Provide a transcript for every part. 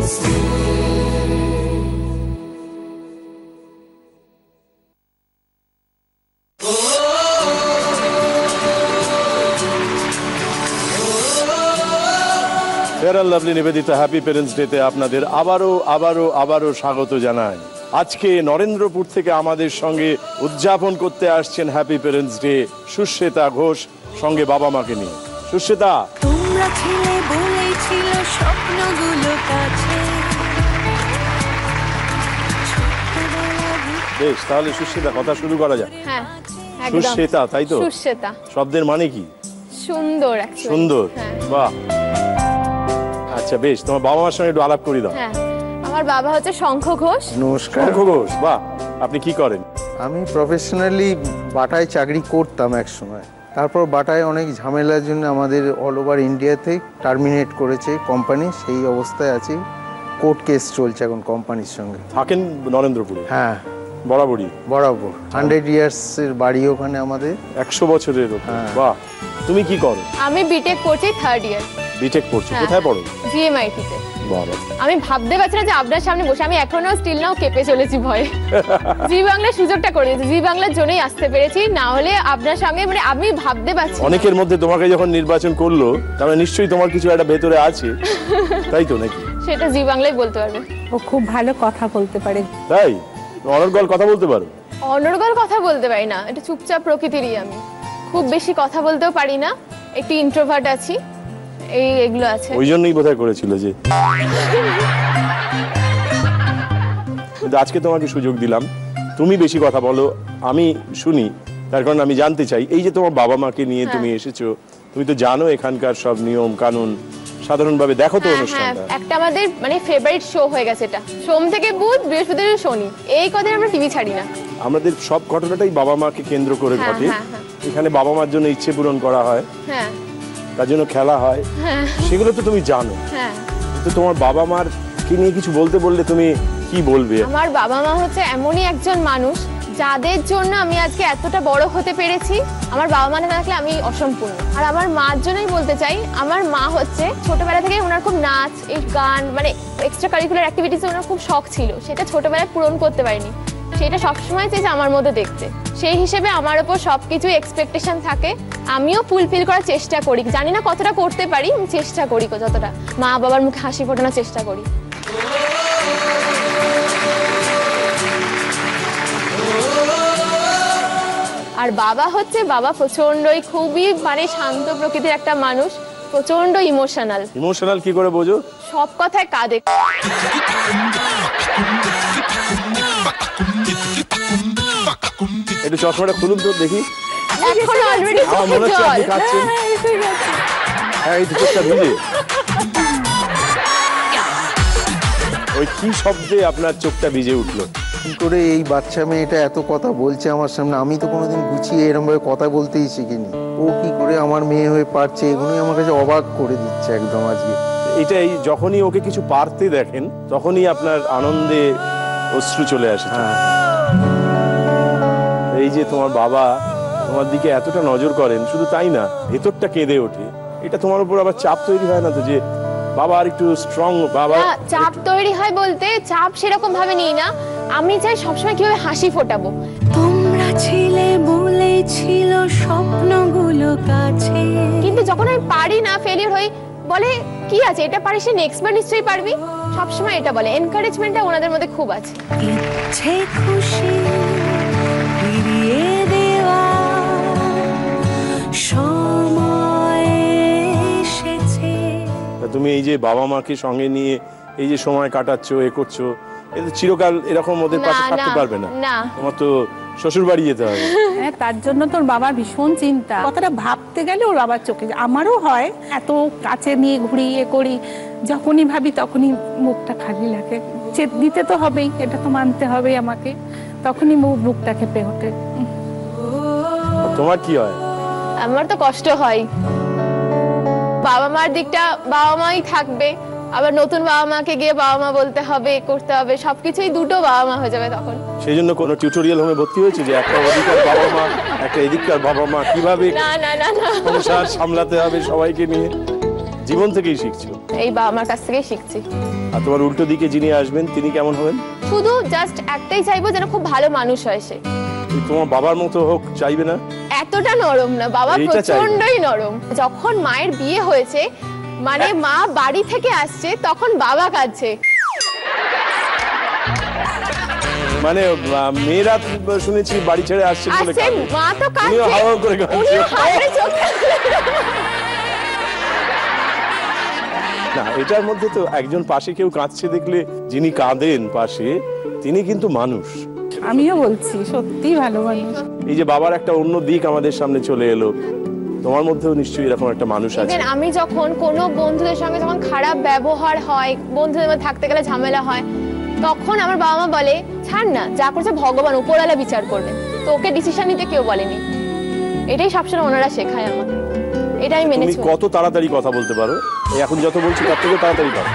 Fair and lovely Nivedita happy parents ডেতে আপনাদের আবারও স্বাগত জানাই। আজকে নরেন্দ্রপুর থেকে আমাদের সঙ্গে উদযাপন করতে আসছেন হ্যাপি প্যারেন্টস ডে সুশ্বেতা ঘোষ, সঙ্গে বাবা মাকে নিয়ে। সুশ্বেতা, তোমরা ছিলে বলেই ছিল স্বপ্নগুলো কাছে। বেশ, তাহলে সুশ্বেতা কথা শুরু করা যাক। হ্যাঁ, সুশ্বেতা, তাই তো? সুশ্বেতা শব্দের মানে কি? সুন্দর। সুন্দর, বাহ। আচ্ছা বেশ, তোমার বাবা মার সঙ্গে একটু আলাপ করি দাও। হ্যাঁ, আমার বাবা হচ্ছে শঙ্খ ঘোষ। নমস্কার। শঙ্খ ঘোষ, বাহ। আপনি কি করেন? আমি প্রফেশনালি বাটায় চাকরি করতাম এক সময়, তারপর বাটায় অনেক ঝামেলার জন্য আমাদের অল ওভার ইন্ডিয়াতে টার্মিনেট করেছে কোম্পানি, সেই অবস্থায় আছি। কোর্ট কেস চলছে এখন কোম্পানির সঙ্গে। থাকেন নরেন্দ্রপুরে? হ্যাঁ, বরাবরই। 100 ইয়ার্সের বাড়ি ওখানে আমাদের। 100 বছরের। বাহ। তুমি কি করো? আমি বিটেক করছি, 3rd ইয়ার। বিটেক পড়ছো? কোথায় পড়ো? জিএমআইটি তে। বাবা, আমি ভাবতে পারছি না যে আপনার সামনে বসে আমি এখনো স্টিল নাও কেঁপে চলেছি ভয়ে। জি বাংলার সুযোগটা করে দিয়েছি, জি বাংলার জন্যই আসতে পেরেছি, না হলে আপনার সঙ্গে মানে আমি ভাবতে পারছি। অনেকের মধ্যে তোমাকে যখন নির্বাচন করলো, তাহলে নিশ্চয়ই তোমার কিছু একটা ভেতরে আছে, তাই তো নাকি? সেটা জি বাংলায় বলতে পারবে। ও খুব ভালো কথা বলতে পারে। তাই? অনর্গল কথা বলতে পারো? অনর্গল কথা বলতে পারি না, এটা চুপচাপ প্রকৃতিরই আমি। খুব বেশি কথা বলতেও পারি না, একটু ইন্ট্রোভার্ট আছি, এগুলো আছে। ওই জন্যই বোধহয় করেছিল যে। কিন্তু আজকে তোমাকে সুযোগ দিলাম, তুমি বেশি কথা বলো, আমি শুনি। তার কারণ আমি জানতে চাই, এই যে তোমার বাবা মাকে নিয়ে তুমি এসেছো, তুমি তো জানো এখানকার সব নিয়ম কানুন, সাধারণভাবে দেখো তো অনুষ্ঠানটা। একটা আমাদের মানে ফেভারিট শো হয়ে গেছে এটা, সোম থেকে বুধ, বৃহস্পতিবার শনি, এই কদিন আমরা টিভি ছাড়ি না। আমাদের সব ঘটনাটাই বাবা মাকে কেন্দ্র করে ঘটে। এখানে বাবা মার জন্য ইচ্ছে পূরণ করা হয়, হ্যাঁ, তার জন্য খেলা হয়, সেগুলো তো তুমি জানো। তো তোমার বাবা মার কি নিয়ে কিছু বলতে বললে তুমি কি বলবে? আমার বাবা মা হচ্ছে এমনই একজন মানুষ যাদের জন্য আমি আজকে এতটা বড় হতে পেরেছি। আমার বাবা মা না থাকলে আমি অসম্পূর্ণ। আর আমার মার জন্যই বলতে চাই, আমার মা হচ্ছে ছোটবেলা থেকে ওনার খুব নাচ, এই গান, মানে এক্সট্রা কারিকুলার অ্যাক্টিভিটিসে ওনার খুব শখ ছিল, সেটা ছোটবেলায় পূরণ করতে পারিনি, সেটা সবসময় চেয়েছে আমার মধ্যে দেখতে। সেই হিসেবে আমার ওপর সবকিছু এক্সপেকটেশন থাকে, আমিও ফুলফিল করার চেষ্টা করি। জানি না কতটা করতে পারি, আমি চেষ্টা করি যতটা, মা বাবার মুখে হাসি ফোটানোর চেষ্টা করি। আর বাবা হচ্ছে, বাবা প্রচন্ডই খুবই মানে শান্ত প্রকৃতির একটা মানুষ, প্রচন্ড ইমোশনাল। ইমোশনাল কি করে বোঝো? সব কথায় কাঁদে। একটু চশমাটা খুলুন তো দেখি। এখন অলরেডি আমার মনে হচ্ছে আপনি কাঁদছেন। হ্যাঁ, এই তো চোখটা ভিজে। ওই কি শব্দে আপনার চোখটা ভিজে উঠলো? কি করে এই বাচ্চা মেয়েটা এত কথা বলছে আমার সামনে? আমি তো কোনোদিন গুছিয়ে এরকম ভাবে কথা বলতেই শিখিনি। ও কি করে আমার মেয়ে হয়ে পারছে, এগুলোই আমার কাছে অবাক করে দিচ্ছে একদম আজকে। এটাই, যখনই ওকে কিছু পারতে দেখেন তখনই আপনার আনন্দে অশ্রু চলে আসে। এই যে তোমার বাবা তোমার দিকে এতটা নজর করেন, শুধু তাই না, ভেতরটা কেঁদে ওঠে, এটা তোমার উপর আবার চাপ তৈরি হয় না তো যে বাবা আর একটু স্ট্রং? বাবা চাপ তৈরি হয় বলতে, চাপ সেরকম ভাবে নিই না, আমি চাই সবসময় কিভাবে হাসি ফোটাবো। তোমরা ছিলে বলেই ছিল স্বপ্নগুলো কাছে। কিন্তু যখন আমি পারি না, ফেলিয়ার হই, বলে কি আছে, এটা পারিস, নেক্সট বার নিশ্চয়ই পারবি, সবসময় এটা বলে। এনকারেজমেন্টটা ওনাদের মধ্যে খুব আছে। ইচ্ছে খুশি ফিরিয়ে দেওয়া সময় এসেছে। তুমি এই যে বাবা মাকে সঙ্গে নিয়ে এই যে সময় কাটাচ্ছো, এ করছো, এটা চিরকাল এরকম ওদের পাশে থাকতে পারবে না। তোমার তো শ্বশুর বাড়ি যেতে হবে। হ্যাঁ, তার জন্য তোর বাবার ভীষণ চিন্তা। কথাটা ভাবতে গেলে ওর বাবার চোখে, আমারও হয়, এত কাছে নিয়ে ঘুরি এ করি, যখনই ভাবি তখনই মুখটা খালি লাগে। দিতে তো হবেই, এটা তো মানতে হবেই আমাকে, তখনই বুকটা খেপে ওঠে। তোমার কি হয়? আমার তো কষ্ট হয়। বাবা মার দিকটা বাবা মাই থাকবে, আবার নতুন বাবা মাকে গিয়ে বাবা মা বলতে হবে, করতে হবে, সবকিছুই দুটো বাবা মা হয়ে যাবে তখন। সেই জন্য কোনো টিউটোরিয়াল হোমে ভর্তি হয়েছে যে একটা ওদিককার বাবা মা, একটা এদিককার বাবা মা, কিভাবে সংসার সামলাতে হবে সবাইকে নিয়ে? জীবন থেকেই শিখছো। এই বাবা মার কাছ থেকেই শিখছি। আর তোমার উল্টো দিকে যিনি আসবেন তিনি কেমন হবেন? শুধু জাস্ট একটাই চাইবো যেন খুব ভালো মানুষ হয় সে। তোমার বাবার মতো হোক চাইবে না? এতটা নরম না, বাবা এইটা চাইবে। প্রচন্ডই নরম। যখন মায়ের বিয়ে হয়েছে, মানে মা বাড়ি থেকে আসছে, তখন বাবা কাঁদছে। মানে মেয়েরা শুনেছি বাড়ি ছেড়ে আসছে বলে আসছে, কাঁদে। মা তো উনিও কাঁদছে, হাওয়া করে কাঁদছে। উনিও হাওয়া চোখ। না, এটার মধ্যে তো একজন পাশে কেউ কাঁদছে দেখলে যিনি কাঁদেন পাশে তিনি কিন্তু মানুষ। আমিও বলছি সত্যি ভালো মানুষ। এই যে বাবার একটা অন্য দিক আমাদের সামনে চলে এলো, তোমার মধ্যেও নিশ্চয়ই এরকম একটা মানুষ আছে। Even আমি যখন কোনো বন্ধুদের সঙ্গে যখন খারাপ ব্যবহার হয়, বন্ধুদের মধ্যে থাকতে গেলে ঝামেলা হয়, তখন আমার বাবা মা বলে ছাড় না, যা করছে ভগবান উপরওয়ালা বিচার করবে, তো ওকে ডিসিশন নিতে কেউ বলেনি। এটাই সবসময় ওনারা শেখায় আমাকে, এটা আমি মেনে তুমি চলি। কত তাড়াতাড়ি কথা বলতে পারো? এই এখন যত বলছি তার থেকে তাড়াতাড়ি পারো।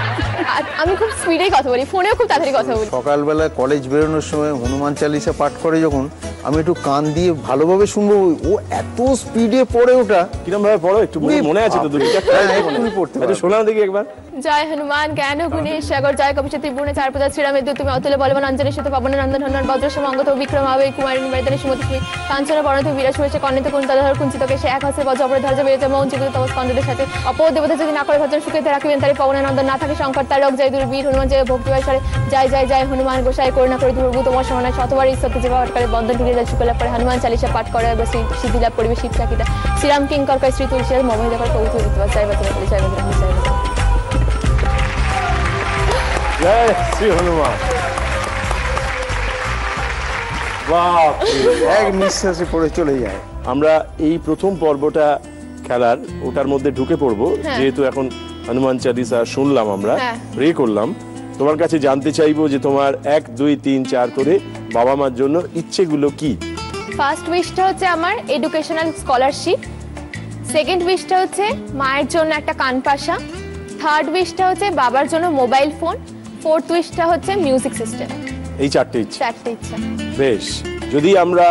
আর আমি খুব স্পিডেই কথা বলি, ফোনেও খুব তাড়াতাড়ি কথা বলি। সকালবেলা কলেজ বেরোনোর সময় হনুমান চালিসা পাঠ করে যখন, আমি একটু কান দিয়ে ভালোভাবে শুনবো, ও এত স্পিডে পড়ে ওটা। কিরম ভাবে পড়ো একটু মনে আছে তো? দুটো হ্যাঁ, এক্ষুনি পড়তে পারো। শোনাও দেখি একবার। জয় হনুমান জ্ঞান গুণেশ সাগর, জয় কপিশ ত্রিভুবনে চার পদা শ্রীরামের দূত, তুমি অতুল বলবান অঞ্জলি সুত পবন নন্দন হনুমান বজ্রসম অঙ্গত বিক্রম আবে কুমারী নিবেদনে সুমতি তুমি কাঞ্চন বর্ণত বিরাজ হয়েছে কর্ণিত কুন্তধর কুঞ্চিত কেশে এক হস্তে বজ্র অপরে ধৈর্য বেড়েছে মৌন চিকিত তব স্কন্ধদের সাথে অপর দেবতা যদি না করে ভজন সুখে রাখিবেন তারে পবনে নন্দন, না থাকে সংকট তার রোগ জয় দুর্বীর হনুমান জয় ভক্তিবাই সারে জয় জয় জয় হনুমান গোসাই করুণা করে দুর্বু তোমার সমানায় শতবার ঈশ্বরকে যে পাঠ করে বন্ধন ঢুকে যায় শুক্লাভ করে হনুমান চালিশা পাঠ করে সিদ্ধি লাভ করিবে শিব চাকিতা শ্রীরাম কিঙ্কর কয় শ্রী তুলসী মোবাইল করে পবিত্র দিতে জয় বজরঙ্গবলী জয় বজরঙ্গবলী জয় বজরঙ্গবলী। জয় শ্রী হনুমান। বাহ, এক নিঃশ্বাসে পড়ে চলে যায়। আমরা এই প্রথম পর্বটা খেলার ওটার মধ্যে ঢুকে পড়বো, হ্যাঁ। যেহেতু এখন হনুমান চালিসা শুনলাম, আমরা হ্যাঁ। প্রে করলাম। তোমার কাছে জানতে চাইবো যে তোমার 1 2 3 4 করে বাবা মার জন্য ইচ্ছেগুলো কি? ফার্স্ট উইশটা হচ্ছে আমার এডুকেশনাল স্কলারশিপ, সেকেন্ড উইশটা হচ্ছে মায়ের জন্য একটা কানপাশা, থার্ড উইশটা হচ্ছে বাবার জন্য মোবাইল ফোন, ফোর্থ উইশটা হচ্ছে মিউজিক সিস্টেম। এই 4টে ইচ্ছে। চারটে ইচ্ছা। বেশ, যদি আমরা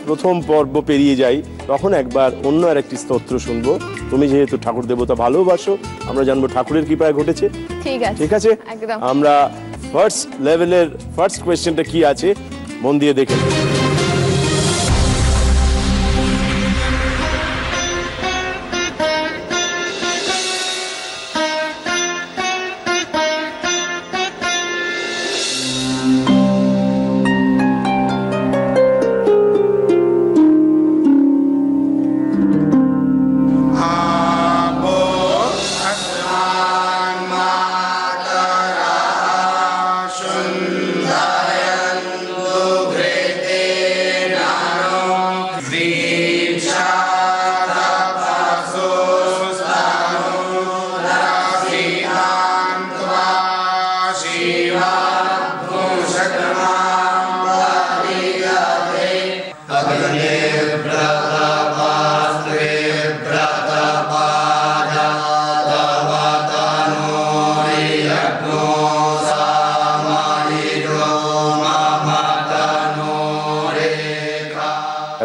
প্রথম পর্ব পেরিয়ে যাই তখন একবার অন্য আরেকটি স্তোত্র শুনবো। তুমি যেহেতু ঠাকুর দেবতা ভালোবাসো, আমরা জানবো ঠাকুরের কৃপায় ঘটেছে। ঠিক আছে, ঠিক আছে, একদম। আমরা ফার্স্ট লেভেলের ফার্স্ট কোয়েশ্চেনটা কি আছে মন দিয়ে দেখে নেব।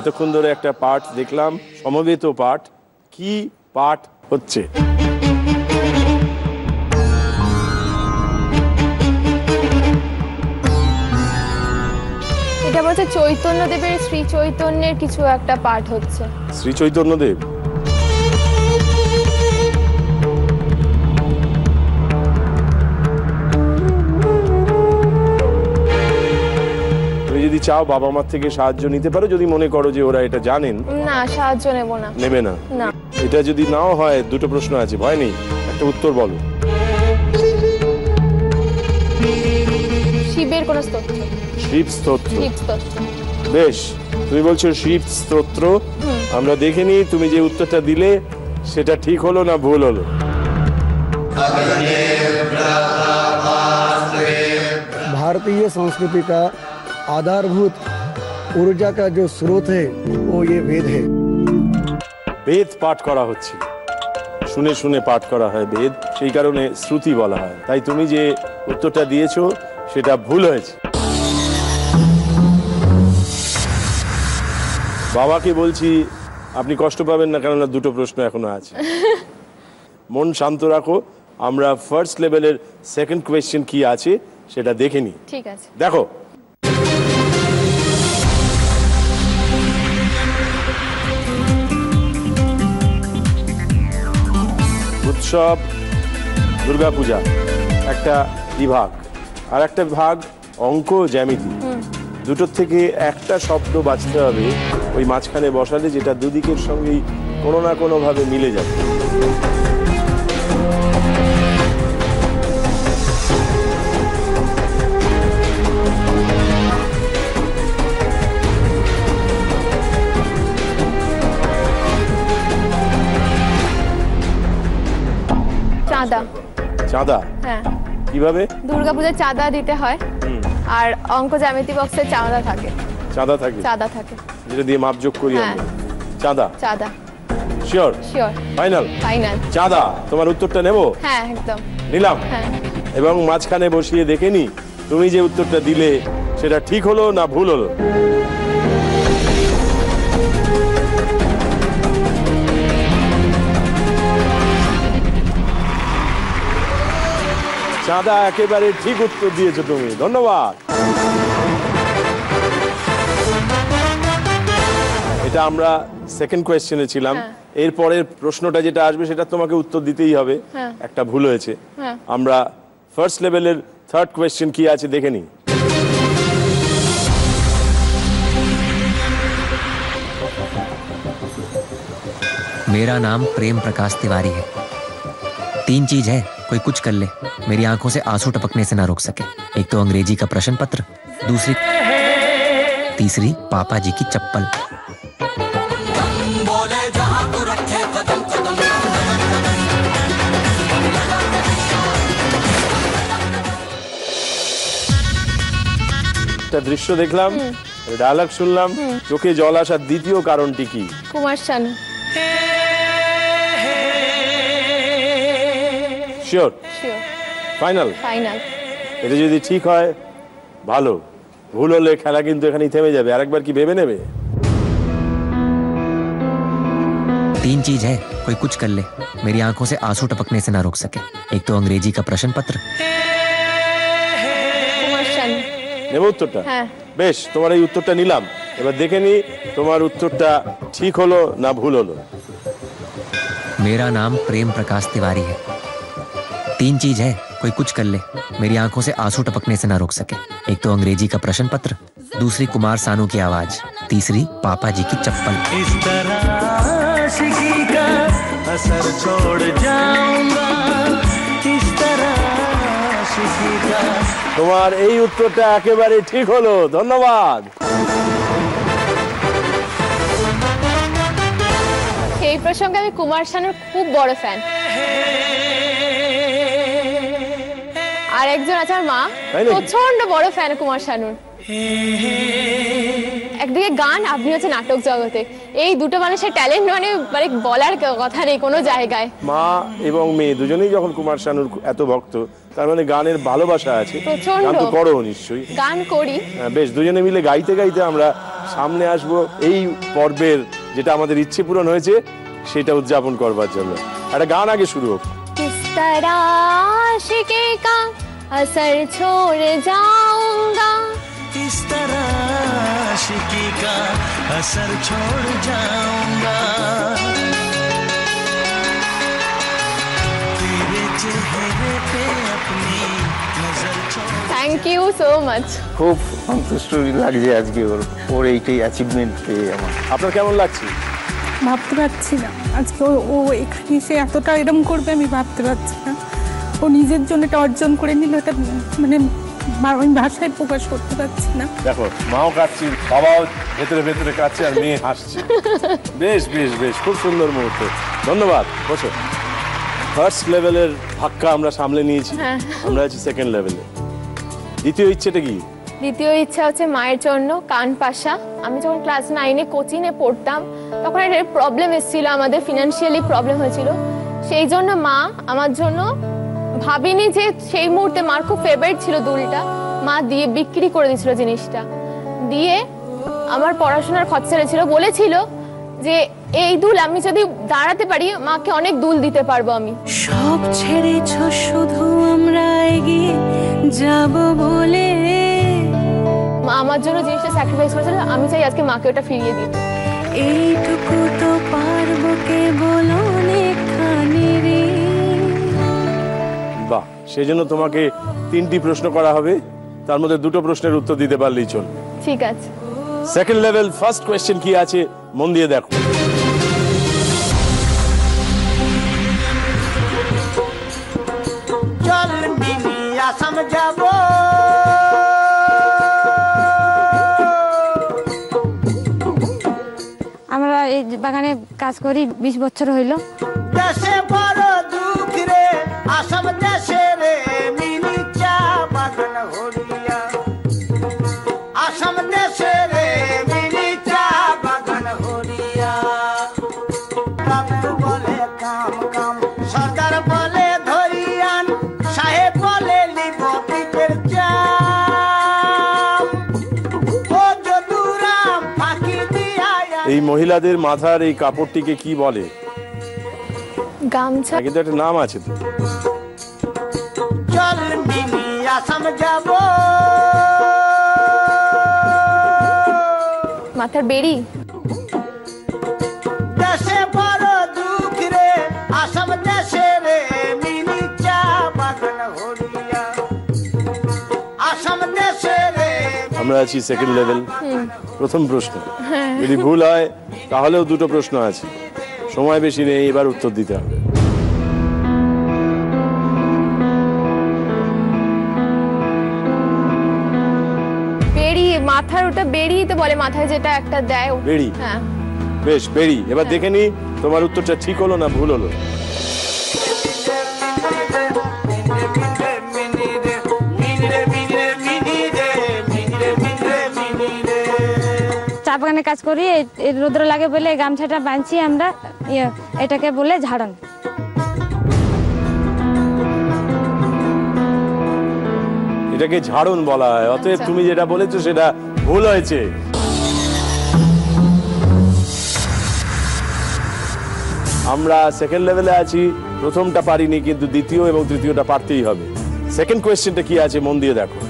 এতক্ষণ ধরে একটা পাঠ দেখলাম, সমবেত পাঠ। কি পাঠ হচ্ছে? এটা বলছে চৈতন্যদেবের শ্রী চৈতন্যের কিছু একটা পাঠ হচ্ছে। শ্রী চৈতন্যদেব। তুমি যদি চাও বাবা মার থেকে সাহায্য নিতে পারো, যদি মনে করো যে ওরা এটা জানেন। না, সাহায্য নেব না। নেবে না? না। এটা যদি নাও হয়, দুটো প্রশ্ন আছে, ভয় নেই, একটা উত্তর বলো। শিবের কোন স্তোত্র? শিব স্তোত্র। শিব স্তোত্র। বেশ, তুমি বলছো শিব স্তোত্র। আমরা দেখে নিই তুমি যে উত্তরটা দিলে সেটা ঠিক হলো না ভুল হলো। भारतीय संस्कृति का आधारभूत ऊर्जा का जो स्रोत है वो ये वेद है। বেদ পাঠ করা হচ্ছে, শুনে শুনে পাঠ করা হয় বেদ, সেই কারণে শ্রুতি বলা হয়। তাই তুমি যে উত্তরটা দিয়েছো সেটা ভুল হয়েছে। বাবাকে বলছি আপনি কষ্ট পাবেন না, কেননা দুটো প্রশ্ন এখনো আছে। মন শান্ত রাখো, আমরা ফার্স্ট লেভেলের সেকেন্ড কোয়েশ্চেন কি আছে সেটা দেখে নিই। ঠিক আছে। দেখো, উৎসব, দুর্গাপূজা একটা বিভাগ, আর একটা বিভাগ অঙ্ক জ্যামিতি। দুটোর থেকে একটা শব্দ বাছতে হবে ওই মাঝখানে বসালে, যেটা দুদিকের সঙ্গেই কোনো না কোনোভাবে মিলে যাবে। চাঁদা। চাঁদা? হ্যাঁ, কিভাবে? দুর্গাপূজায় চাঁদা দিতে হয়, আর অঙ্ক জ্যামিতি বক্সে চাঁদা থাকে। চাঁদা থাকে? চাঁদা থাকে, যেটা দিয়ে মাপযোগ করি হ্যাঁ। আমরা। চাঁদা? চাঁদা। শিওর? শিওর। ফাইনাল? ফাইনাল। চাঁদা। তোমার উত্তরটা নেব? হ্যাঁ, একদম নিলাম। হ্যাঁ। এবং মাঝখানে বসিয়ে দেখে নি তুমি যে উত্তরটা দিলে সেটা ঠিক হলো না ভুল হলো। চাঁদা একেবারে ঠিক উত্তর দিয়েছো তুমি, ধন্যবাদ। এটা আমরা সেকেন্ড কোয়েশ্চেনে ছিলাম। এরপরের প্রশ্নটা যেটা আসবে সেটা তোমাকে উত্তর দিতেই হবে, একটা ভুল হয়েছে। আমরা ফার্স্ট লেভেলের থার্ড কোয়েশ্চেন কি আছে দেখে নিই। मेरा नाम प्रेम प्रकाश तिवारी है। 3 चीज है, कोई कुछ कर ले, मेरी आंखों से आंसू टपकने से ना रोक सके। एक तो अंग्रेजी का प्रश्न पत्र, तीसरी पापा जी की चप्पल। একটা দৃশ্য দেখলাম, ডায়লগ শুনলাম, চোখে জল আসার দ্বিতীয় কারণটি কি? Kumar Sanu. Sure? Sure. Final? Final. এটা যদি ঠিক হয় ভালো, ভুল হলে খেলা কিন্তু এখানেই থেমে যাবে। আরেকবার কি ভেবে নেবে? 3 चीज है, कोई कुछ कर ले, मेरी आंखों से आंसू टपकने से ना रोक सके। एक तो अंग्रेजी का प्रश्न पत्र। কুমার শানু। নেব উত্তরটা? হ্যাঁ। বেশ, তোমার এই উত্তরটা নিলাম। এবার দেখে নি তোমার উত্তরটা ঠিক হলো না ভুল হলো। मेरा नाम प्रेम प्रकाश तिवारी है। 3 चीज है, कोई कुछ कर ले, मेरी आंखों से आंसू टपकने से ना रोक सके। एक तो अंग्रेजी का प्रश्न पत्र, दूसरी कुमार सानू की आवाज, तीसरी पापा जी की चप्पल। इस तरह आशिकी का असर छोड़ जाऊंगा, इस तरह आशिकी का। তোমার এই উত্তরটা একেবারে ঠিক হলো, ধন্যবাদ। সেই প্রসঙ্গে আমি কুমার শানুর খুব বড় ফ্যান। আর একজন আছে আমার মা, তাই নাকি? প্রচন্ড বড় ফ্যান কুমার শানুর। একদিকে গান, আপনি হচ্ছে নাটক জগতে, এই দুটো মানুষের ট্যালেন্ট মানে মানে বলার কথা নেই কোনো জায়গায়। মা এবং মেয়ে দুজনেই যখন কুমার শানুর এত ভক্ত, তার মানে গানের ভালোবাসা আছে। প্রচণ্ড। গান তো করো নিশ্চয়ই? গান করি। বেশ, দুজনে মিলে গাইতে গাইতে আমরা সামনে আসবো এই পর্বের যেটা আমাদের ইচ্ছে পূরণ হয়েছে সেটা উদযাপন করবার জন্য। একটা গান আগে শুরু হোক। किस तरह आशिकी का असर छोड़ जाऊंगा, इस तरह आशिकी का असर छोड़ जाऊंगा, तेरे चेहरे पे अपनी नजर छोड़। Thank you so much. খুব সন্তুষ্ট লাগছে আজকে ওর এইটাই অ্যাচিভমেন্ট পেয়ে আমার। আপনার কেমন লাগছে? ভাবতে পারছি না আজকে ও এখানে এসে এতটা এরম করবে, আমি ভাবতে পারছি না। ও নিজের জন্য এটা অর্জন করে নিল, এটা মানে আমি ভাষায় প্রকাশ করতে পারছি না। দেখো, মাও কাঁদছি, বাবাও ভেতরে ভেতরে কাঁদছে, আর মেয়ে হাসছে। বেশ বেশ বেশ, খুব সুন্দর মুহূর্ত। ধন্যবাদ। বসো। ফার্স্ট লেভেলের ধাক্কা আমরা সামলে নিয়েছি, আমরা আছি সেকেন্ড লেভেলে। দ্বিতীয় ইচ্ছেটা কি? দ্বিতীয় ইচ্ছা হচ্ছে মায়ের জন্য কান পাশা। আমি যখন ক্লাস 9-এ কোচিংয়ে পড়তাম তখন একটা প্রবলেম এসেছিল, আমাদের ফিনান্সিয়ালি প্রবলেম হয়েছিল। সেই জন্য মা আমার জন্য, ভাবিনি যে সেই মুহূর্তে মার খুব ফেভারিট ছিল দুলটা, মা দিয়ে বিক্রি করে দিয়েছিল জিনিসটা, দিয়ে আমার পড়াশোনার খরচা ছিল। বলেছিল যে এই দুল আমি যদি দাঁড়াতে পারি মাকে অনেক দুল দিতে পারবো আমি। সব ছেড়েছ শুধু আমরা এগিয়ে যাব বলে, মা আমার জন্য জিনিসটা স্যাক্রিফাইস করেছিল, আমি চাই আজকে মাকে ওটা ফিরিয়ে দিতে। এইটুকু তো পারবো কেবল অনেকখানি রে। বাহ, সেই জন্য তোমাকে 3টি প্রশ্ন করা হবে, তার মধ্যে 2টো প্রশ্নের উত্তর দিতে পারলেই চল। ঠিক আছে। সেকেন্ড লেভেল ফার্স্ট কোয়েশ্চেন কি আছে মন দিয়ে দেখো। চল মিনি আসাম যাব, আমরা এই বাগানে কাজ করি 20 বছর হইল। দেশে বড় দুঃখ রে আসাম দেশে রে, মিনি চা বাগান হরিয়া আসাম দেশে রে, মিনি চা বাগান হরিয়া। বাবু বলে কাম কাম, সরকার বলে ধরিয়ান, সাহেব বলে লিব পিঠের চাম। ও যদুরাম ফাঁকি দিয়া এই মহিলাদের মাথার এই কাপড়টিকে কি বলে? গামছা। কিন্তু একটা নাম আছে তো। চল মিনি আসাম যাব, মাথার বেড়ি। দেশে বড় দুঃখ রে আসাম দেশে রে, মিনি চা বাগান হরিয়া আসাম দেশে রে। আমরা আছি সেকেন্ড লেভেল, প্রথম প্রশ্ন। যদি ভুল হয় তাহলেও 2টো প্রশ্ন আছে, সময় বেশি নেই, এবার উত্তর দিতে হবে। বেড়ি, মাথার ওটা বেড়ি তো বলে, মাথায় যেটা একটা দেয়। বেড়ি? হ্যাঁ। বেশ, বেড়ি। এবার দেখে নি তোমার উত্তরটা ঠিক হলো না ভুল হলো। চা বাগানে কাজ করি, এই রোদ্র লাগে বলে এই গামছাটা বাঁধছি আমরা, এটাকে বলে ঝাড়ন। এটাকে ঝাড়ন বলা হয়, অতএব তুমি যেটা বলেছো সেটা ভুল হয়েছে। আমরা সেকেন্ড লেভেলে আছি, প্রথমটা পারিনি, কিন্তু দ্বিতীয় এবং তৃতীয়টা পারতেই হবে। সেকেন্ড কোয়েশ্চেনটা কি আছে মন দিয়ে দেখো।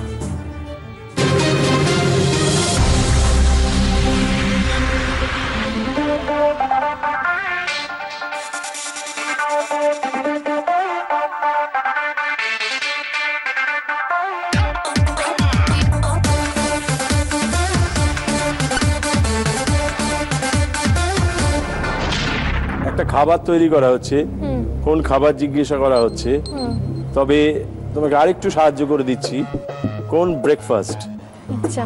একটা খাবার তৈরি করা হচ্ছে, কোন খাবার জিজ্ঞাসা করা হচ্ছে, তবে তোমাকে আরেকটু সাহায্য করে দিচ্ছি, কোন ব্রেকফাস্ট। আচ্ছা।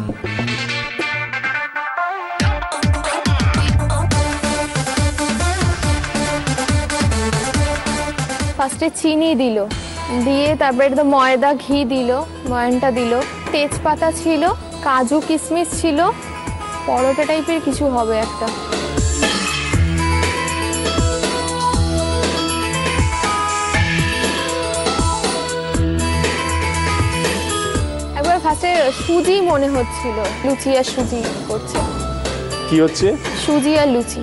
ফার্স্টে চিনি দিল, দিয়ে তারপরে তো ময়দা ঘি দিল, ময়নটা দিল, তেজপাতা ছিল, কাজু কিশমিশ ছিল, পরোটা টাইপের কিছু হবে একটা। একবার ফার্স্টে সুজি মনে হচ্ছিল, লুচি আর সুজি করছে। কি হচ্ছে? সুজি আর লুচি।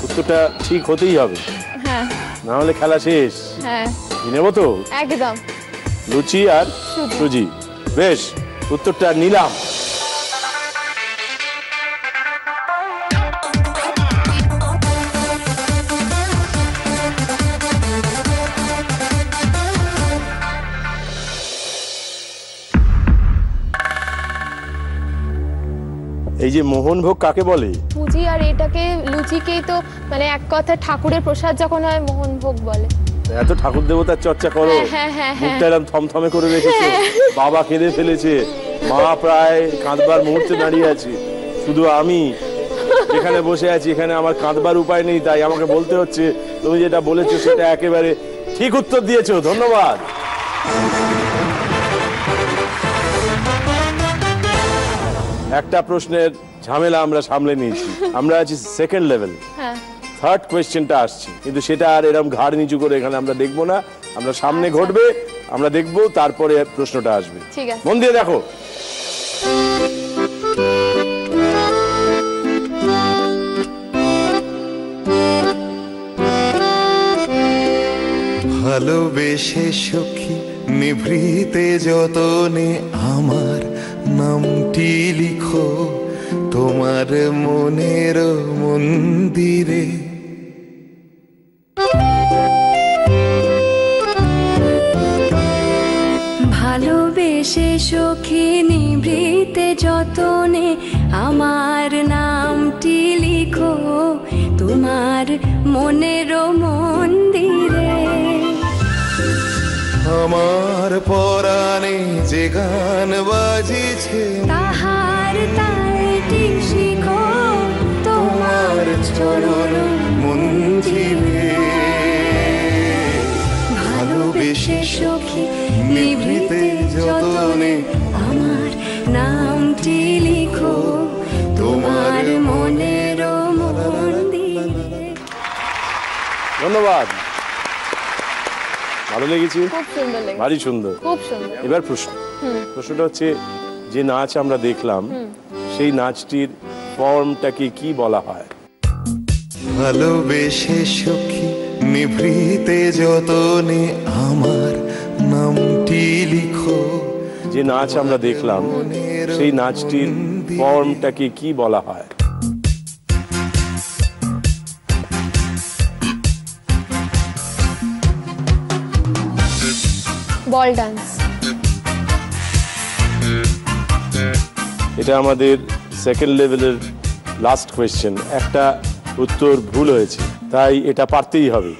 উত্তরটা ঠিক হতেই হবে, হ্যাঁ না হলে খেলা শেষ। হ্যাঁ নেব তো? একদম। লুচি আর সুজি। বেশ, উত্তরটা নিলাম। এই যে মোহনভোগ কাকে বলে? সুজি আর এটাকে লুচিকেই তো মানে এক কথা ঠাকুরের প্রসাদ যখন হয় মোহনভোগ বলে। এত ঠাকুর দেবতার চর্চা করো, মুখটা এরকম থমথমে করে রেখেছো। বাবা কেঁদে ফেলেছে, মা প্রায় কাঁদবার মুহূর্তে দাঁড়িয়ে আছে, শুধু আমি এখানে বসে আছি, এখানে আমার কাঁদবার উপায় নেই, তাই আমাকে বলতে হচ্ছে। তুমি যেটা বলেছো সেটা একেবারে ঠিক উত্তর দিয়েছো, ধন্যবাদ। একটা প্রশ্নের ঝামেলা আমরা সামলে নিয়েছি, আমরা আছি সেকেন্ড লেভেল। থার্ড কোয়েশ্চেনটা আসছে, কিন্তু সেটা আর এরকম ঘাড় নিচু করে এখানে আমরা দেখবো না, আমরা সামনে ঘটবে, আমরা দেখবো, তারপরে প্রশ্নটা আসবে। ঠিক আছে, মন দিয়ে দেখো। ভালোবেসে সখী নিভৃতে যতনে আমার নামটি লিখো তোমার মনের মন্দিরে। ভালোবেসে সখী নিভৃতে যতনে আমার নামটি লিখো তোমার মনের মন্দিরে। আমার পরাণে যে গান বাজিছে তাহার তালটি শিখো তোমার চরণ মঞ্জিলে। ভালোবেসে সখী নিভৃতে যতনে আমার নামটি লিখো তোমার মনের মন্দিরে। ধন্যবাদ, ভালো লেগেছে, খুব সুন্দর লেগেছে, ভারী সুন্দর। খুব সুন্দর। এবার প্রশ্নটা হচ্ছে, যে নাচ আমরা দেখলাম সেই নাচটির ফর্মটাকে কি বলা হয়? ভালোবেসে সখী নিভৃতে যতনে আমার নামটি লিখো। যে নাচ আমরা দেখলাম সেই নাচটির ফর্মটাকে কি বলা হয়? বল ডান্স। এটা আমাদের সেকেন্ড লেভেলের লাস্ট কোয়েশ্চেন। একটা উত্তর ভুল হয়েছে, তাই এটা পারতেই হবে।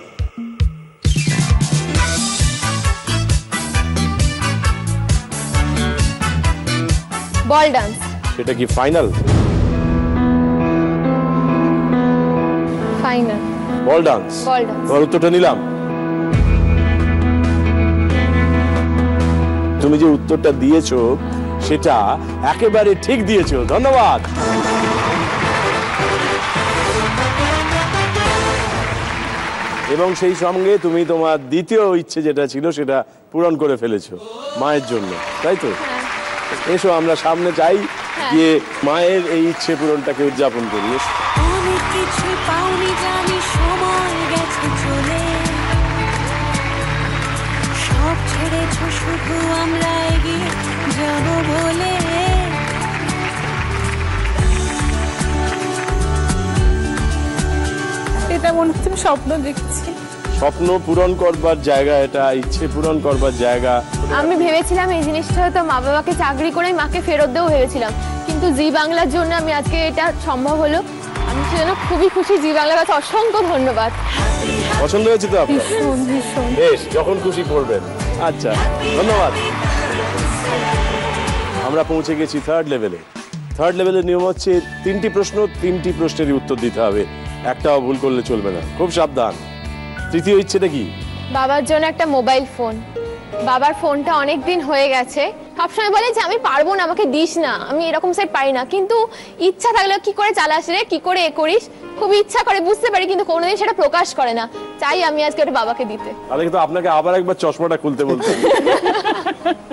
বল ডান্স। সেটা কি ফাইনাল? ফাইনাল। বল ডান্স। বল ডান্স। তোমার উত্তরটা নিলাম। তুমি যে উত্তরটা দিয়েছো সেটা একেবারে ঠিক দিয়েছো, ধন্যবাদ। এবং সেই সঙ্গে তুমি তোমার দ্বিতীয় ইচ্ছে যেটা ছিল সেটা পূরণ করে ফেলেছো মায়ের জন্য, তাই তো? এসো আমরা সামনে যাই, গিয়ে মায়ের এই ইচ্ছে পূরণটাকে উদযাপন করি। অনেক কিছু পাওনি জানি, সময় গেছে চলে, সব ছেড়েছো শুধু আমরা এগিয়ে যাব বলে। এটা মনে হচ্ছে স্বপ্ন দেখছি। স্বপ্ন পূরণ করবার জায়গা এটা, ইচ্ছে পূরণ করবার জায়গা। আমি ভেবেছিলাম এই জিনিসটা হয়তো মা বাবাকে চাকরি করে মাকে ফেরত দেবো ভেবেছিলাম, কিন্তু জি বাংলার জন্য আমি আজকে এটা সম্ভব হলো। আমি সেজন্য খুবই খুশি। জি বাংলার কাছে অসংখ্য ধন্যবাদ। পছন্দ হয়েছে তো আপনার? ভীষণ ভীষণ। বেশ, যখন খুশি করবেন। আচ্ছা, ধন্যবাদ। আমরা পৌঁছে গেছি থার্ড লেভেলে। থার্ড লেভেলের নিয়ম হচ্ছে 3টি প্রশ্ন, 3টি প্রশ্নেরই উত্তর দিতে হবে, একটাও ভুল করলে চলবে না, খুব সাবধান। তৃতীয় ইচ্ছেটা কি? বাবার জন্য একটা মোবাইল ফোন। বাবার ফোনটা অনেক দিন হয়ে গেছে, সবসময় বলে যে আমি পারবো না, আমাকে দিস না, আমি এরকম সেট পারি না, কিন্তু ইচ্ছা থাকলে কি করে চালাস রে, কি করে এ করিস, খুব ইচ্ছা করে, বুঝতে পারি, কিন্তু কোনোদিন সেটা প্রকাশ করে না। চাই আমি আজকে ওটা বাবাকে দিতে। তাহলে কিন্তু আপনাকে আবার একবার চশমাটা খুলতে বলতে।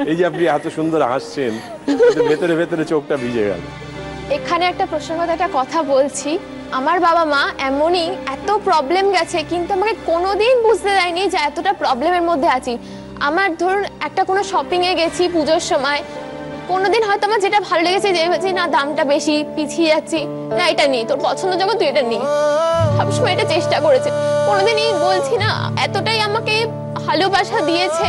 এই যে আপনি এত সুন্দর হাসছেন, ভেতরে ভেতরে চোখটা ভিজে গেল। এখানে একটা প্রসঙ্গত একটা কথা বলছি, আমার বাবা মা এমনই, এত প্রবলেম গেছে কিন্তু আমাকে কোনোদিন বুঝতে দেয়নি যে এতটা প্রবলেমের মধ্যে আছি। আমার ধরুন একটা কোনো শপিং এ গেছি পুজোর সময়, কোনোদিন হয়তো আমার যেটা ভালো লেগেছে, যে ভেবেছি না দামটা বেশি, পিছিয়ে যাচ্ছি, না এটা নেই, তোর পছন্দ যখন তুই এটা নেই, সবসময় এটা চেষ্টা করেছে। কোনোদিনই বলছি না, এতটাই আমাকে ভালোবাসা দিয়েছে,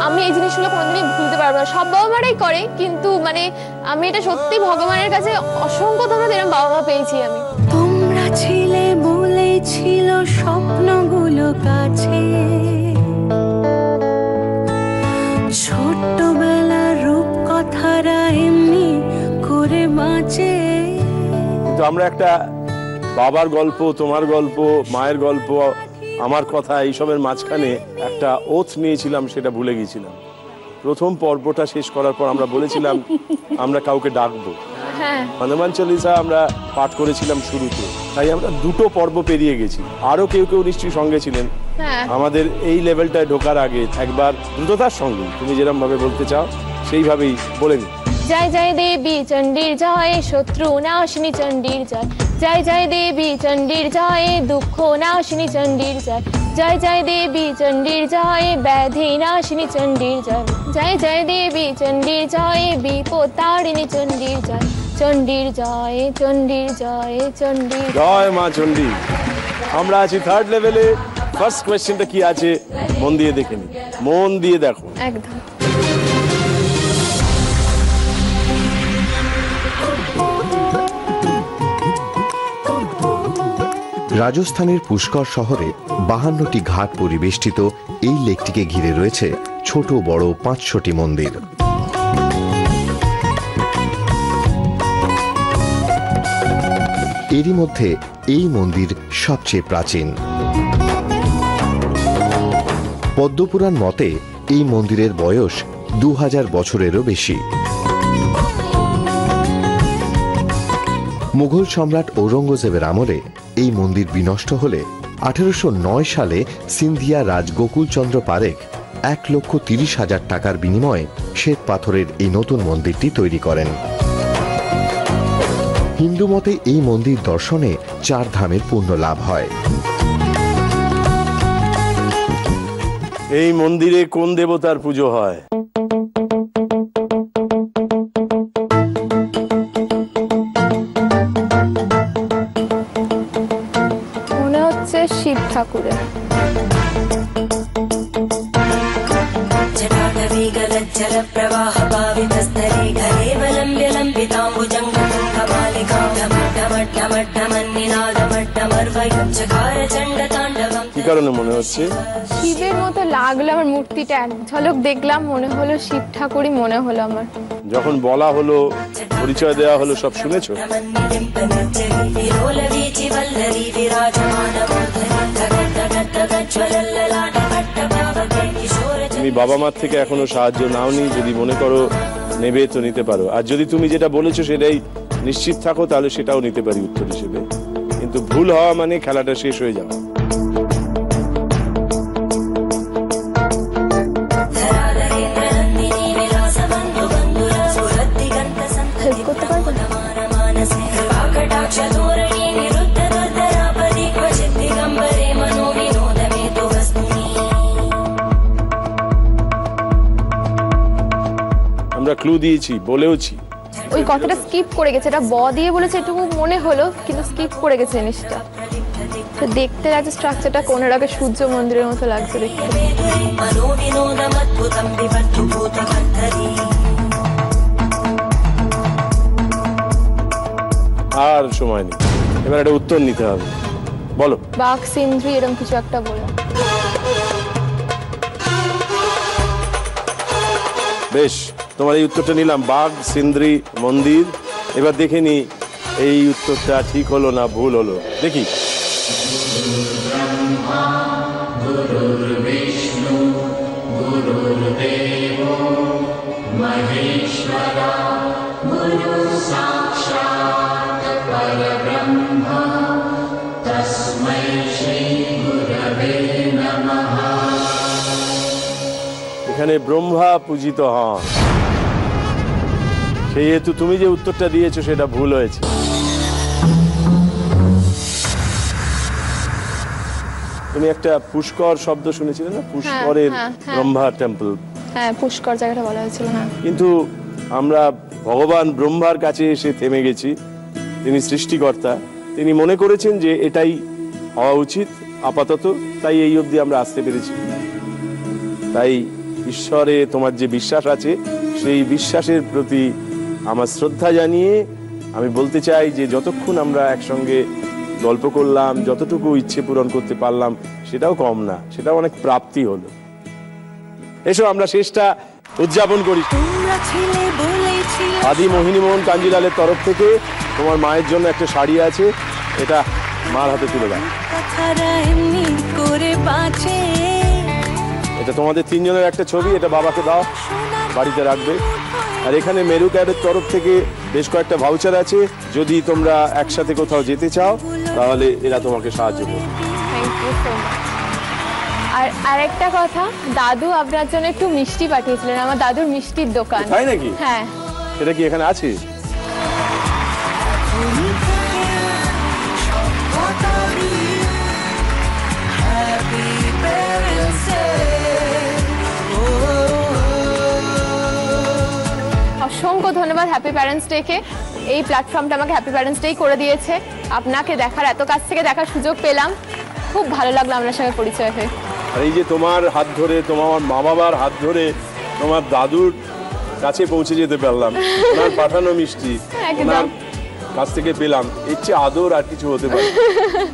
আমি এই জিনিসগুলো কোনোদিনই ভুলতে পারবো না। সব বাবা মারাই করে, কিন্তু মানে আমি এটা সত্যি ভগবানের কাছে অসংখ্য ধন্যবাদ, এরকম বাবা মা পেয়েছি আমি। তোমরা ছিলে বলেই ছিল স্বপ্নগুলো কাছে, ছোট্টবেলার রূপকথারা এমনি করে বাঁচে। কিন্তু আমরা একটা বাবার গল্প, তোমার গল্প, মায়ের গল্প, আমার কথা, এইসবের মাঝখানে একটা ওথ নিয়েছিলাম, সেটা ভুলে গিয়েছিলাম। প্রথম পর্বটা শেষ করার পর আমরা বলেছিলাম আমরা কাউকে ডাকবো। হনুমান চালিসা আমরা পাঠ করেছিলাম শুরুতে, তাই আমরা 2টো পর্ব পেরিয়ে গেছি। আরো কেউ কেউ নিশ্চয়ই সঙ্গে ছিলেন। আমাদের এই লেভেলটায় ঢোকার আগে একবার দ্রুততার সঙ্গে তুমি যেরকম ভাবে বলতে চাও সেইভাবেই বলে নিই। জয় জয় দেবী চণ্ডীর জয়, শত্রু নাশিনী চণ্ডীর জয়। জয় জয় দেবী চণ্ডীর জয়, দুঃখ নাশিনী চণ্ডীর জয়। জয় জয় দেবী চণ্ডীর জয়, ব্যাধি নাশিনী চণ্ডীর জয়। জয় জয় দেবী চণ্ডীর জয়, বিপদ তারিণী চণ্ডীর জয়। চণ্ডীর জয়, চণ্ডীর জয়, চণ্ডীর জয় মা চণ্ডী। আমরা আছি থার্ড লেভেলে। ফার্স্ট কোয়েশ্চেনটা কি আছে মন দিয়ে দেখে নি, মন দিয়ে দেখো। একদম। রাজস্থানের পুষ্কর শহরে 52টি ঘাট পরিবেষ্টিত এই লেকটিকে ঘিরে রয়েছে ছোট বড় 500টি মন্দির। এরই মধ্যে এই মন্দির সবচেয়ে প্রাচীন। পদ্মপুরাণ মতে এই মন্দিরের বয়স 2000 বছরেরও বেশি। মুঘল সম্রাট ঔরঙ্গজেবের আমলে এই মন্দির বিনষ্ট হলে 1809 সালে সিন্ধিয়া রাজ গোকুলচন্দ্র পারেখ 1,30,000 টাকার বিনিময়ে শ্বেত পাথরের এই নতুন মন্দিরটি তৈরি করেন। হিন্দু মতে এই মন্দির দর্শনে 4 ধামের পুণ্য লাভ হয়। এই মন্দিরে কোন দেবতার পুজো হয়? মনে হচ্ছে শিব ঠাকুরের। কি কারণে মনে হচ্ছে? শিবের মতো লাগলো আমার মূর্তিটা, এক ঝলক দেখলাম মনে হলো শিব ঠাকুরই মনে হলো আমার। যখন বলা হলো, পরিচয় দেওয়া হলো, সব শুনেছো? তুমি বাবা মার থেকে এখনো সাহায্য নাওনি, যদি মনে করো নেবে তো নিতে পারো। আর যদি তুমি যেটা বলেছো সেটাই নিশ্চিত থাকো তাহলে সেটাও নিতে পারি উত্তর হিসেবে। কিন্তু ভুল হওয়া মানে খেলাটা শেষ হয়ে যাওয়া। করতে পারবো না। আমরা ক্লু দিয়েছি, বলেওছি। ওই কথাটা স্কিপ করে গেছে, এটা ব দিয়ে বলেছে এটুকু মনে হলো, কিন্তু স্কিপ করে গেছে জিনিসটা। তো দেখতে লাগছে স্ট্রাকচারটা কোন আগে সূর্য মন্দিরের মতো লাগছে দেখতে। আর সময় নেই, এবার একটা উত্তর নিতে হবে। বলো। বাঘ সিন্ধ্রি এরকম কিছু একটা বলো। বেশ, তোমার এই উত্তরটা নিলাম, বাঘ সিন্ধ্রি মন্দির। এবার দেখে নি এই উত্তরটা ঠিক হলো না ভুল হলো, দেখি। এখানে ব্রহ্মা পূজিত হন, সেই হেতু তুমি যে উত্তরটা দিয়েছো সেটা ভুল হয়েছে। তুমি একটা পুষ্কর শব্দ শুনেছিলে না? পুষ্করের ব্রহ্মা টেম্পল। হ্যাঁ, পুষ্কর জায়গাটা বলা হয়েছিল। হ্যাঁ, কিন্তু আমরা ভগবান ব্রহ্মার কাছে এসে থেমে গেছি। তিনি সৃষ্টিকর্তা, তিনি মনে করেছেন যে এটাই হওয়া উচিত আপাতত, তাই এই অবধি আমরা আসতে পেরেছি। তাই ঈশ্বরে তোমার যে বিশ্বাস আছে সেই বিশ্বাসের প্রতি আমার শ্রদ্ধা জানিয়ে আমি বলতে চাই যে যতক্ষণ আমরা একসঙ্গে গল্প করলাম, যতটুকু ইচ্ছে পূরণ করতে পারলাম সেটাও কম না, সেটাও অনেক প্রাপ্তি হলো। এসো আমরা শেষটা উদযাপন করি। আদি মোহিনী মোহন কাঞ্জিলালের তরফ থেকে তোমার মায়ের জন্য একটা শাড়ি আছে, এটা মার হাতে তুলে দাও। এটা তোমাদের তিনজনের একটা ছবি, এটা বাবাকে দাও, বাড়িতে রাখবে। আর এখানে মেরু ক্যাবের তরফ থেকে বেশ কয়েকটা ভাউচার আছে, যদি তোমরা একসাথে কোথাও যেতে চাও তাহলে এরা তোমাকে সাহায্য করবে। Thank you so much. আর আরেকটা কথা, দাদু আপনার জন্য একটু মিষ্টি পাঠিয়েছিলেন, আমার দাদুর মিষ্টির দোকান। তাই নাকি? হ্যাঁ। সেটা কি এখানে আছে? অসংখ্য ধন্যবাদ হ্যাপি প্যারেন্টস ডে কে। এই প্ল্যাটফর্মটা আমাকে হ্যাপি প্যারেন্টস ডে করে দিয়েছে। আপনাকে দেখার, এত কাছ থেকে দেখার সুযোগ পেলাম, খুব ভালো লাগলো আপনার সঙ্গে পরিচয় হয়ে। আর এই যে তোমার হাত ধরে, তোমার মা বাবার হাত ধরে তোমার দাদুর কাছে পৌঁছে যেতে পারলাম, ওনার পাঠানো মিষ্টি ওনার কাছ থেকে পেলাম, এর চেয়ে আদর আর কিছু হতে পারে?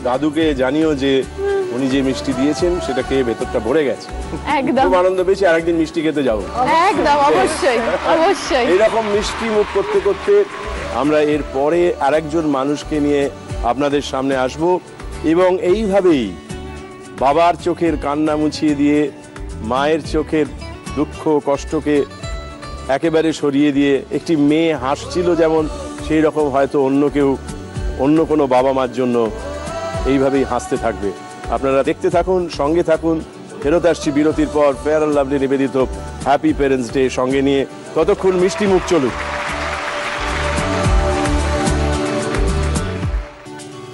দাদুকে জানিও যে উনি যে মিষ্টি দিয়েছেন সেটা খেয়ে ভেতরটা ভরে গেছে, একদম খুব আনন্দ পেয়েছি। আরেকদিন মিষ্টি খেতে যাবো। একদম, অবশ্যই অবশ্যই। এইরকম মিষ্টি মুখ করতে করতে আমরা এর পরে আরেকজন মানুষকে নিয়ে আপনাদের সামনে আসব, এবং এইভাবেই বাবার চোখের কান্না মুছিয়ে দিয়ে, মায়ের চোখের দুঃখ কষ্টকে একেবারে সরিয়ে দিয়ে, একটি মেয়ে হাসছিল যেমন সেই রকম হয়তো অন্য কেউ, অন্য কোনো বাবা মার জন্য এইভাবেই হাসতে থাকবে। আপনারা দেখতে থাকুন, সঙ্গে থাকুন। ফেরত আসছি বিরতির পর ফেয়ার অ্যান্ড লাভলি নিবেদিত হ্যাপি প্যারেন্টস ডে সঙ্গে নিয়ে। ততক্ষণ মিষ্টি মুখ চলুক।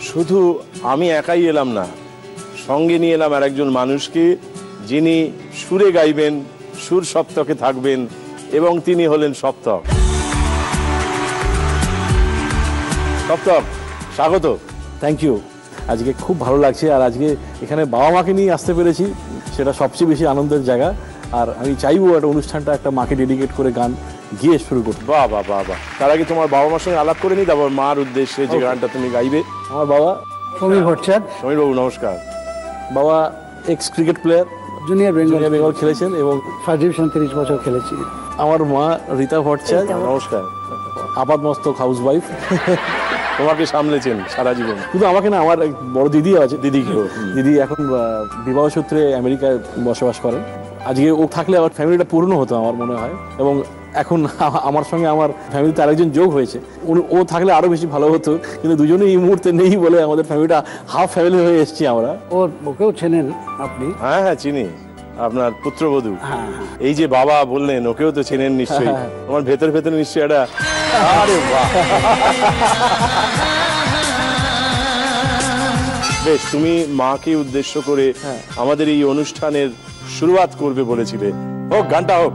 শুধু আমি একাই এলাম না, সঙ্গে নিয়ে এলাম আরেকজন মানুষকে, যিনি সুরে গাইবেন, সুর সপ্তকে থাকবেন, এবং তিনি হলেন সপ্তক। সপ্তক, স্বাগত। Thank you. আজকে খুব ভালো লাগছে, আর আজকে এখানে বাবা মাকে নিয়ে আসতে পেরেছি, সেটা সবচেয়ে বেশি আনন্দের জায়গা। আর আমি চাইবো একটা অনুষ্ঠানটা একটা মাকে ডেডিকেট করে গান গিয়ে শুরু করতে। বাহ বাহ বাহ বাহ। তার আগে তোমার বাবা মার সঙ্গে আলাপ করে নি, তারপর মার উদ্দেশ্যে যে গানটা তুমি গাইবে। আমার বাবা সমীর ভট্টাচার্য। সমীর বাবু নমস্কার। বাবা x cricket player, junior Bengal খেলেছেন এবং ফার্স্ট ডিভিশন 30 বছর খেলেছি। আমার মা রীতা ভট্টাচার্য, নমস্কার, আপাত মস্তক হাউস ওয়াইফ। তোমাকে সামলেছেন সারা জীবন। শুধু আমাকে না, আমার এক বড় দিদি আছে, দিদি এখন বিবাহ সূত্রে আমেরিকায় বসবাস করেন। আজকে ও থাকলে আমার ফ্যামিলিটা পূর্ণ হতো আমার মনে হয়, এবং এখন আমার সঙ্গে আমার ফ্যামিলিতে আরেকজন যোগ হয়েছে, ও থাকলে আরো বেশি ভালো হতো, কিন্তু দুজনেই এই মুহূর্তে নেই বলে আমাদের ফ্যামিলিটা হাফ ফ্যামিলি হয়ে এসেছি আমরা। ওকেও চেনেন আপনি? হ্যাঁ হ্যাঁ চিনি, আপনার পুত্রবধূ। এই যে বাবা বললেন, ওকেও তো চেনেন নিশ্চয়ই। আমার ভেতর ভেতর নিশ্চয়ই এটা, আরে বাহ। বেশ, তুমি মাকে উদ্দেশ্য করে আমাদের এই অনুষ্ঠানের শুরুয়াত করবে বলেছিলে, হোক গানটা হোক।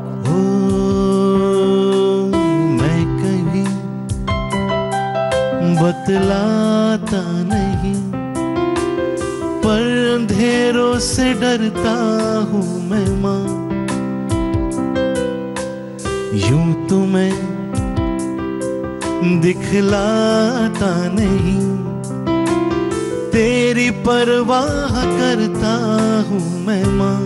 मैं कहीं बतलाता नहीं, पर अंधेरों से डरता हूँ मैं माँ। यूं तुम्हें दिखलाता नहीं, तेरी परवाह करता हूँ मैं माँ।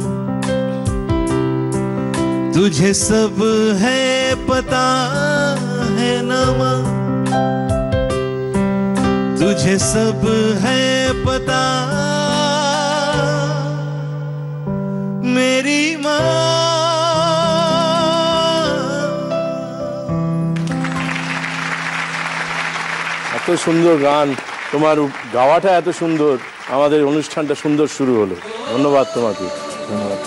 तुझे सब है पता है ना माँ, तुझे सब है पता मेरी माँ। এত সুন্দর গান, তোমার গাওয়াটা এত সুন্দর, আমাদের অনুষ্ঠানটা সুন্দর শুরু হলো। ধন্যবাদ তোমাকে।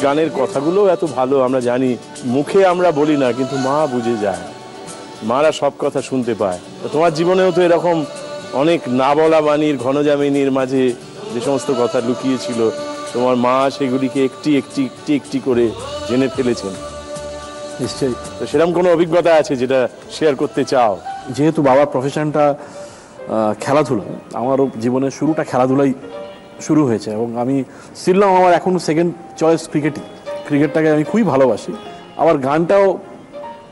গানের কথাগুলো এত ভালো, আমরা জানি মুখে আমরা বলি না, কিন্তু মা বুঝে যায়, মারা সব কথা শুনতে পায়। তোমার জীবনেও তো এরকম অনেক না বলা বাণীর ঘনজামিনীর মাঝে যে সমস্ত কথা লুকিয়েছিল, তোমার মা সেগুলিকে একটি একটি একটি একটি করে জেনে ফেলেছেন। নিশ্চয়ই। তো সেরকম কোনো অভিজ্ঞতা আছে যেটা শেয়ার করতে চাও? যেহেতু বাবার প্রফেশনটা খেলাধুলা, আমারও জীবনের শুরুটা খেলাধুলাই শুরু হয়েছে, এবং আমি ছিলাম, আমার এখন সেকেন্ড চয়েস ক্রিকেটটাকে আমি খুবই ভালোবাসি। আবার গানটাও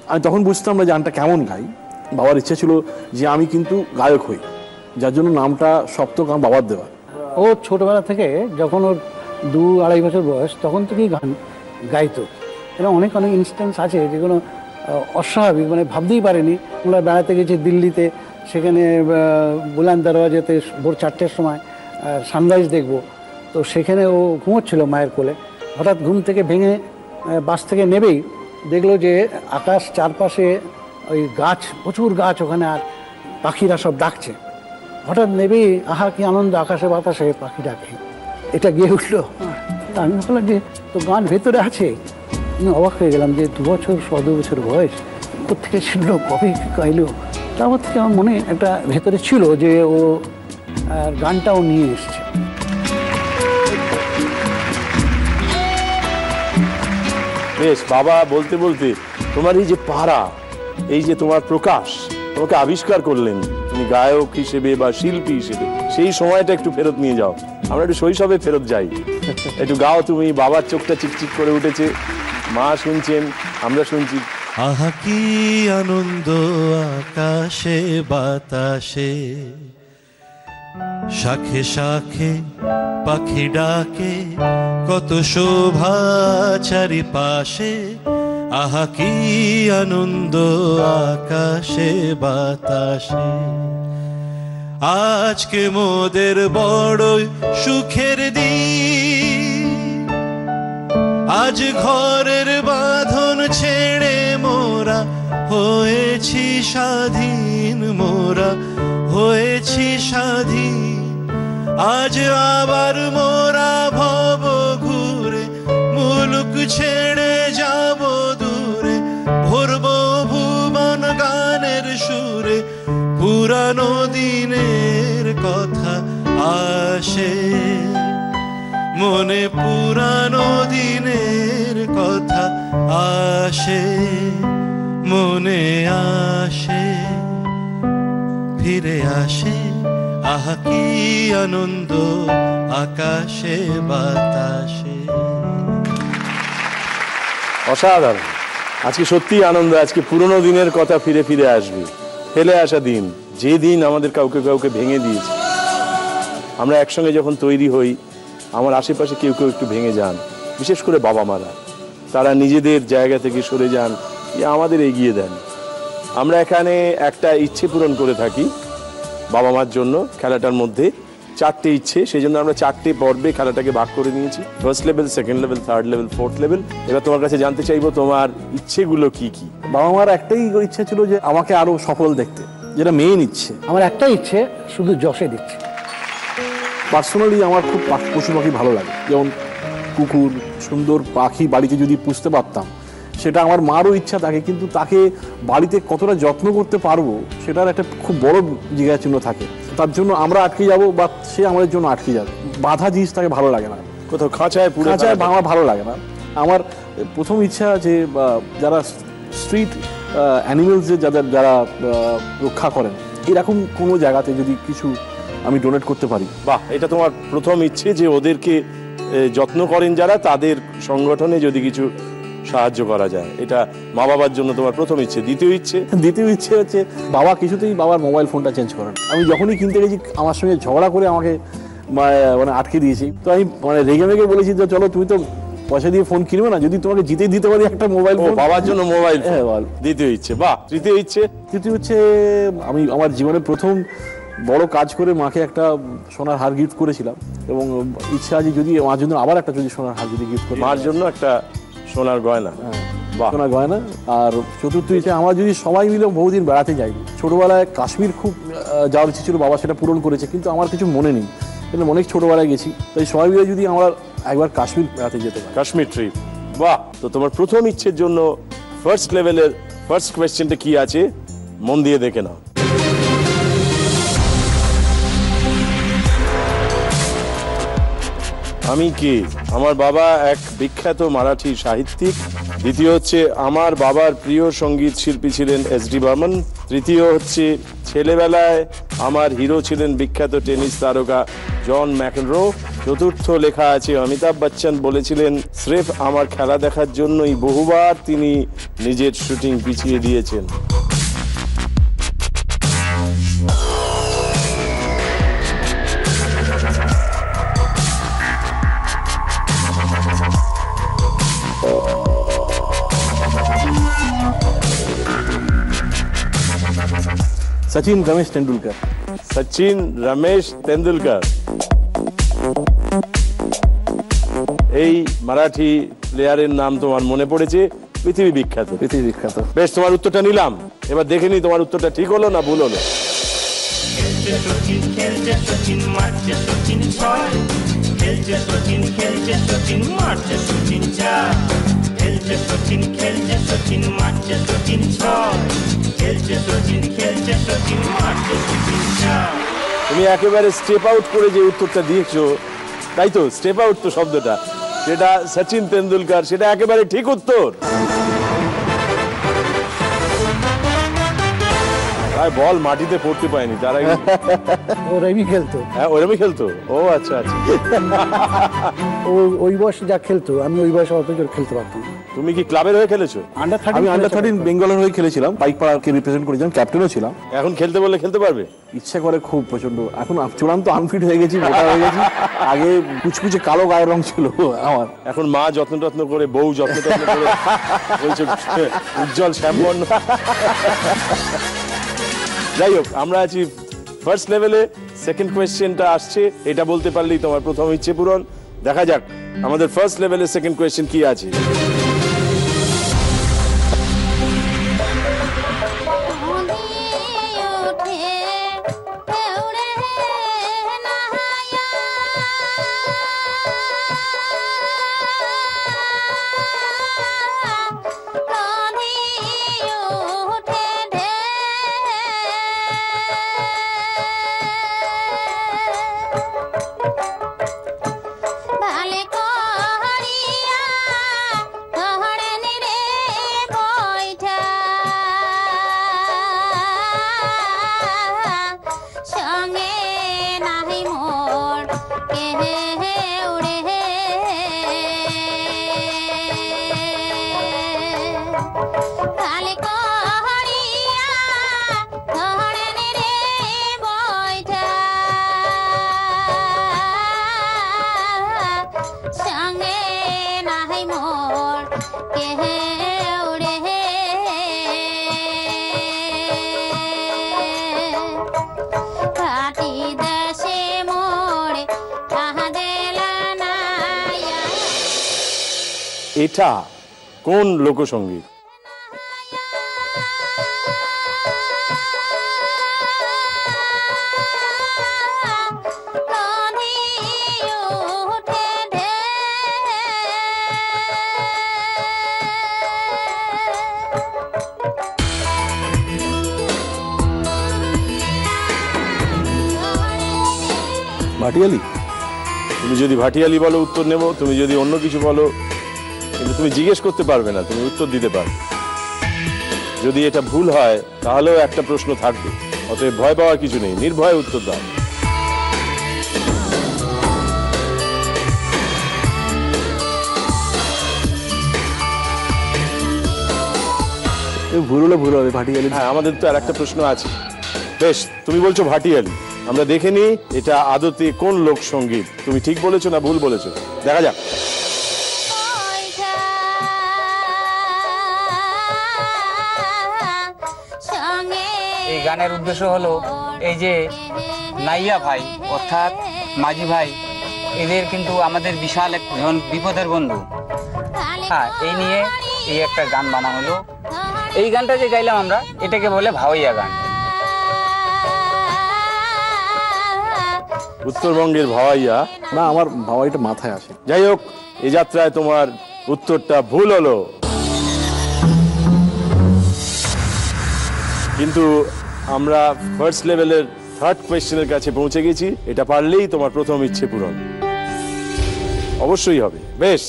আমি তখন বুঝতাম না যে গানটা কেমন গাই। বাবার ইচ্ছা ছিল যে আমি কিন্তু গায়ক হই, যার জন্য নামটা সপ্তক আমার বাবার দেওয়া। ও ছোটবেলা থেকে যখন ওর 2-2.5 বছর বয়স, তখন থেকেই গান গাইতো। এরকম অনেক অনেক ইনস্ট্যান্স আছে যেগুলো অস্বাভাবিক, মানে ভাবতেই পারেনি। আমরা বেড়াতে গেছি দিল্লিতে, সেখানে বুলান দরওয়াজাতে ভোর 4টের সময় সানরাইজ দেখবো। তো সেখানে ও ঘুমোচ্ছিল মায়ের কোলে, হঠাৎ ঘুম থেকে ভেঙে বাস থেকে নেবেই দেখলো যে আকাশ চারপাশে ওই গাছ, প্রচুর গাছ ওখানে, আর পাখিরা সব ডাকছে। হঠাৎ নেবেই আহা কি আনন্দ, আকাশে বাতাসে পাখি ডাকে, এটা গিয়ে উঠলো। আমি বললাম যে তো গান ভেতরে আছে। আমি অবাক হয়ে গেলাম যে 2 বছর 2 বছর বয়স, কোথেকে ছিল, কবে গাইলো, তারপর থেকে আমার মনে একটা ভেতরে ছিল যে ও গানটাও নিয়ে এসছে। বেশ, বাবা বলতে বলতে তোমার এই যে পাড়া, এই যে তোমার প্রকাশ, তোমাকে আবিষ্কার করলেন তুমি গায়ক হিসেবে বা শিল্পী হিসেবে, সেই সময়টা একটু ফেরত নিয়ে যাও, আমরা একটু শৈশবে ফেরত যাই, একটু গাও তুমি। বাবার চোখটা চিকচিক করে উঠেছে, মা শুনছেন, আমরা শুনছি। আহা কি আনন্দ আকাশে বাতাসে, শাখে শাখে পাখি ডাকে, কত শোভা চারিপাশে। আহা কি আনন্দ আকাশে বাতাসে, আজকে মোদের বড়ই সুখের দিন। আজ ঘরের বাঁধন ছেড়ে মোরা হয়েছি স্বাধীন, মোরা হয়েছি স্বাধীন। আজ আবার মোরা ভব ঘুরে মুলুক ছেড়ে যাব দূরে, ভরব ভুবন গানের সুরে, পুরানো দিনের কথা আসে মনে, পুরানো দিনের কথা আসে মনে, আসে ফিরে আসে। আহা কি আনন্দ আকাশে বাতাসে। অসাধারণ, আজকে সত্যি আনন্দ, আজকে পুরনো দিনের কথা ফিরে ফিরে আসবে, ফেলে আসা দিন, যে দিন আমাদের কাউকে কাউকে ভেঙে দিয়েছে। আমরা একসঙ্গে যখন তৈরি হই, আমার আশেপাশে কেউ কেউ একটু ভেঙে যান, বিশেষ করে বাবা মারা, তারা নিজেদের জায়গা থেকে সরে যান, আমাদের এগিয়ে দেন। আমরা এখানে একটা ইচ্ছে পূরণ করে থাকি বাবা মার জন্য, খেলাটার মধ্যে 4টে ইচ্ছে, সেই জন্য আমরা 4টে পর্বে খেলাটাকে ভাগ করে নিয়েছি, first level, second level, third level, fourth level. এবার তোমার কাছে জানতে চাইবো তোমার ইচ্ছেগুলো কি কি। বাবা মার একটাই ইচ্ছা ছিল যে আমাকে আরো সফল দেখতে, যেটা মেইন ইচ্ছে। আমার একটা ইচ্ছে শুধু যশে দিচ্ছে। পার্সোনালি আমার খুব পশু পাখি ভালো লাগে, যেমন কুকুর, সুন্দর পাখি বাড়িতে যদি পুষতে পারতাম, সেটা আমার মারও ইচ্ছা থাকে, কিন্তু তাকে বাড়িতে কতটা যত্ন করতে পারবো সেটার একটা খুব বড় জায়গা চিহ্ন থাকে। তার জন্য আমরা আটকে যাব বা সে আমাদের জন্য আটকে যাবে। বাধা জিনিস তাকে ভালো লাগে না, কোথাও খাঁচায় আমার ভালো লাগে না। আমার প্রথম ইচ্ছা যে যারা স্ট্রিট অ্যানিমেলস যারা রক্ষা করেন, এরকম কোনো জায়গাতে যদি কিছু আমি ডোনেট করতে পারি। বাহ, এটা তোমার প্রথম ইচ্ছে যে ওদেরকে যত্ন করেন যারা, তাদের সংগঠনে যদি কিছু সাহায্য করা যায়, এটা মা বাবার জন্য তোমার প্রথম ইচ্ছে। দ্বিতীয় ইচ্ছে হচ্ছে বাবা কিছুতেই বাবার মোবাইল ফোনটা চেঞ্জ করেন। আমি যখনই কিনতে গেছি আমার সঙ্গে ঝগড়া করে আমাকে মানে আটকে দিয়েছি, তো আমি মানে রেগে মেগে বলেছি যে চলো তুমি তো পয়সা দিয়ে ফোন কিনবে না, যদি তোমাকে জিতে দিতে পারি একটা মোবাইল ফোন, বাবার জন্য মোবাইল। দ্বিতীয় ইচ্ছে। বাহ, তৃতীয় ইচ্ছে আমি আমার জীবনে প্রথম বড় কাজ করে মাকে একটা সোনার হার গিফট করেছিলাম, এবং ইচ্ছা আছে যদি মার জন্য আবার একটা যদি সোনার হার যদি গিফট করি, মার জন্য একটা সোনার গয়না। সোনার গয়না। আর চতুর্থ ইচ্ছে আমার যদি সবাই মিলে বহুদিন বেড়াতে যাই। ছোটবেলায় কাশ্মীর খুব যাওয়ার ইচ্ছে ছিল, বাবা সেটা পূরণ করেছে, কিন্তু আমার কিছু মনে নেই, কিন্তু অনেক ছোটবেলায় গেছি, তাই সবাই মিলে যদি আমরা একবার কাশ্মীর বেড়াতে যেতে পারি। কাশ্মীর ট্রিপ। বাহ, তো তোমার প্রথম ইচ্ছের জন্য ফার্স্ট লেভেলের ফার্স্ট কোয়েশ্চেনটা কি আছে মন দিয়ে দেখে নাও। আমি কে? আমার বাবা এক বিখ্যাত মারাঠি সাহিত্যিক। দ্বিতীয় হচ্ছে আমার বাবার প্রিয় সঙ্গীত শিল্পী ছিলেন এস.ডি. বর্মন। তৃতীয় হচ্ছে ছেলেবেলায় আমার হিরো ছিলেন বিখ্যাত টেনিস তারকা জন ম্যাকেনরো। চতুর্থ লেখা আছে অমিতাভ বচ্চন বলেছিলেন স্রেফ আমার খেলা দেখার জন্যই বহুবার তিনি নিজের শুটিং পিছিয়ে দিয়েছেন। সচিন রমেশ তেন্ডুলকর। সচিন রমেশ তেন্ডুলকর, এই মারাঠি প্লেয়ারের নাম তোমার মনে পড়েছে, পৃথিবী বিখ্যাত। বেশ, তোমার উত্তরটা নিলাম, এবার দেখে নি তোমার উত্তরটা ঠিক হলো না ভুল হলো। খেলছে সচিন খেলছে সচিন মারছে সচিন ছয় খেলছে সচিন খেলছে সচিন মারছে সচিন ছয়। তুমি একেবারে স্টেপ আউট করে যে উত্তরটা দিয়েছো, তাই তো? স্টেপ আউট তো শব্দটা, সেটা সচিন তেন্ডুলকার, সেটা একেবারে ঠিক উত্তর। বল মাটিতে পড়তে পায়নি তার আগে ওরমই খেলতো। হ্যাঁ, ওরমই খেলতো। ও আচ্ছা আচ্ছা। ওই বয়সে যা খেলতো, আমি ওই বয়সে অত জোর খেলতে পারতাম। তুমি কি ক্লাবের হয়ে খেলেছো? আমি আন্ডার 13 বেঙ্গলের হয়ে খেলেছিলাম, পাইকপাড়াকে রিপ্রেজেন্ট করেছিলাম, ক্যাপ্টেনও ছিলাম। এখন খেলতে বললে খেলতে পারবে? ইচ্ছা করে খুব প্রচন্ড। এখন চূড়ান্ত আনফিট হয়ে গেছি, মোটা হয়ে গেছি। আগে কুচকুচে কালো গায়ের রং ছিল আমার, এখন মা যত্ন টত্ন করে, বউ যত্ন টত্ন করে বলছে উজ্জ্বল শ্যামবর্ণ। যাই হোক, আমরা আছি ফার্স্ট লেভেলে। সেকেন্ড কোয়েশ্চেনটা আসছে, এটা বলতে পারলেই তোমার প্রথম ইচ্ছে পূরণ। দেখা যাক আমাদের ফার্স্ট লেভেলের সেকেন্ড কোয়েশ্চেন কি আছে। এটা কোন লোকসঙ্গীত? ভাটিয়ালি। তুমি যদি ভাটিয়ালি বলো উত্তর নেব, তুমি যদি অন্য কিছু বলো, কিন্তু তুমি জিজ্ঞেস করতে পারবে না, তুমি উত্তর দিতে পারবে। যদি এটা ভুল হয় তাহলেও একটা প্রশ্ন থাকবে, অতএব ভয় পাওয়ার কিছু নেই, নির্ভয়ে উত্তর দাও। ভুল হলে ভুল হবে, ভাটিয়ালি। হ্যাঁ, আমাদের তো আর একটা প্রশ্ন আছে। বেশ, তুমি বলছো ভাটিয়ালি, আমরা দেখে নিই এটা আদতে কোন লোকসঙ্গীত। তুমি ঠিক বলেছো না ভুল বলেছো, দেখা যাক। এই গানের উদ্দেশ্য হলো এই যে নাইয়া ভাই অর্থাৎ মাঝি ভাই, এদের কিন্তু আমাদের বিশাল এক বিপদের বন্ধু। হ্যাঁ, এই নিয়ে এই একটা গান বানা হলো। এই গানটা যে গাইলাম আমরা, এটাকে বলে ভাওয়াইয়া গান। উত্তরবঙ্গের ভাওয়াইয়া না, আমার ভাওয়াইটা মাথায় আসে। যাই হোক, এই যাত্রায় তোমার উত্তরটা ভুল হলো, কিন্তু আমরা ফার্স্ট লেভেলের থার্ড কোয়েশ্চেনের কাছে পৌঁছে গেছি। এটা পারলেই তোমার প্রথম ইচ্ছে পূরণ অবশ্যই হবে। বেশ,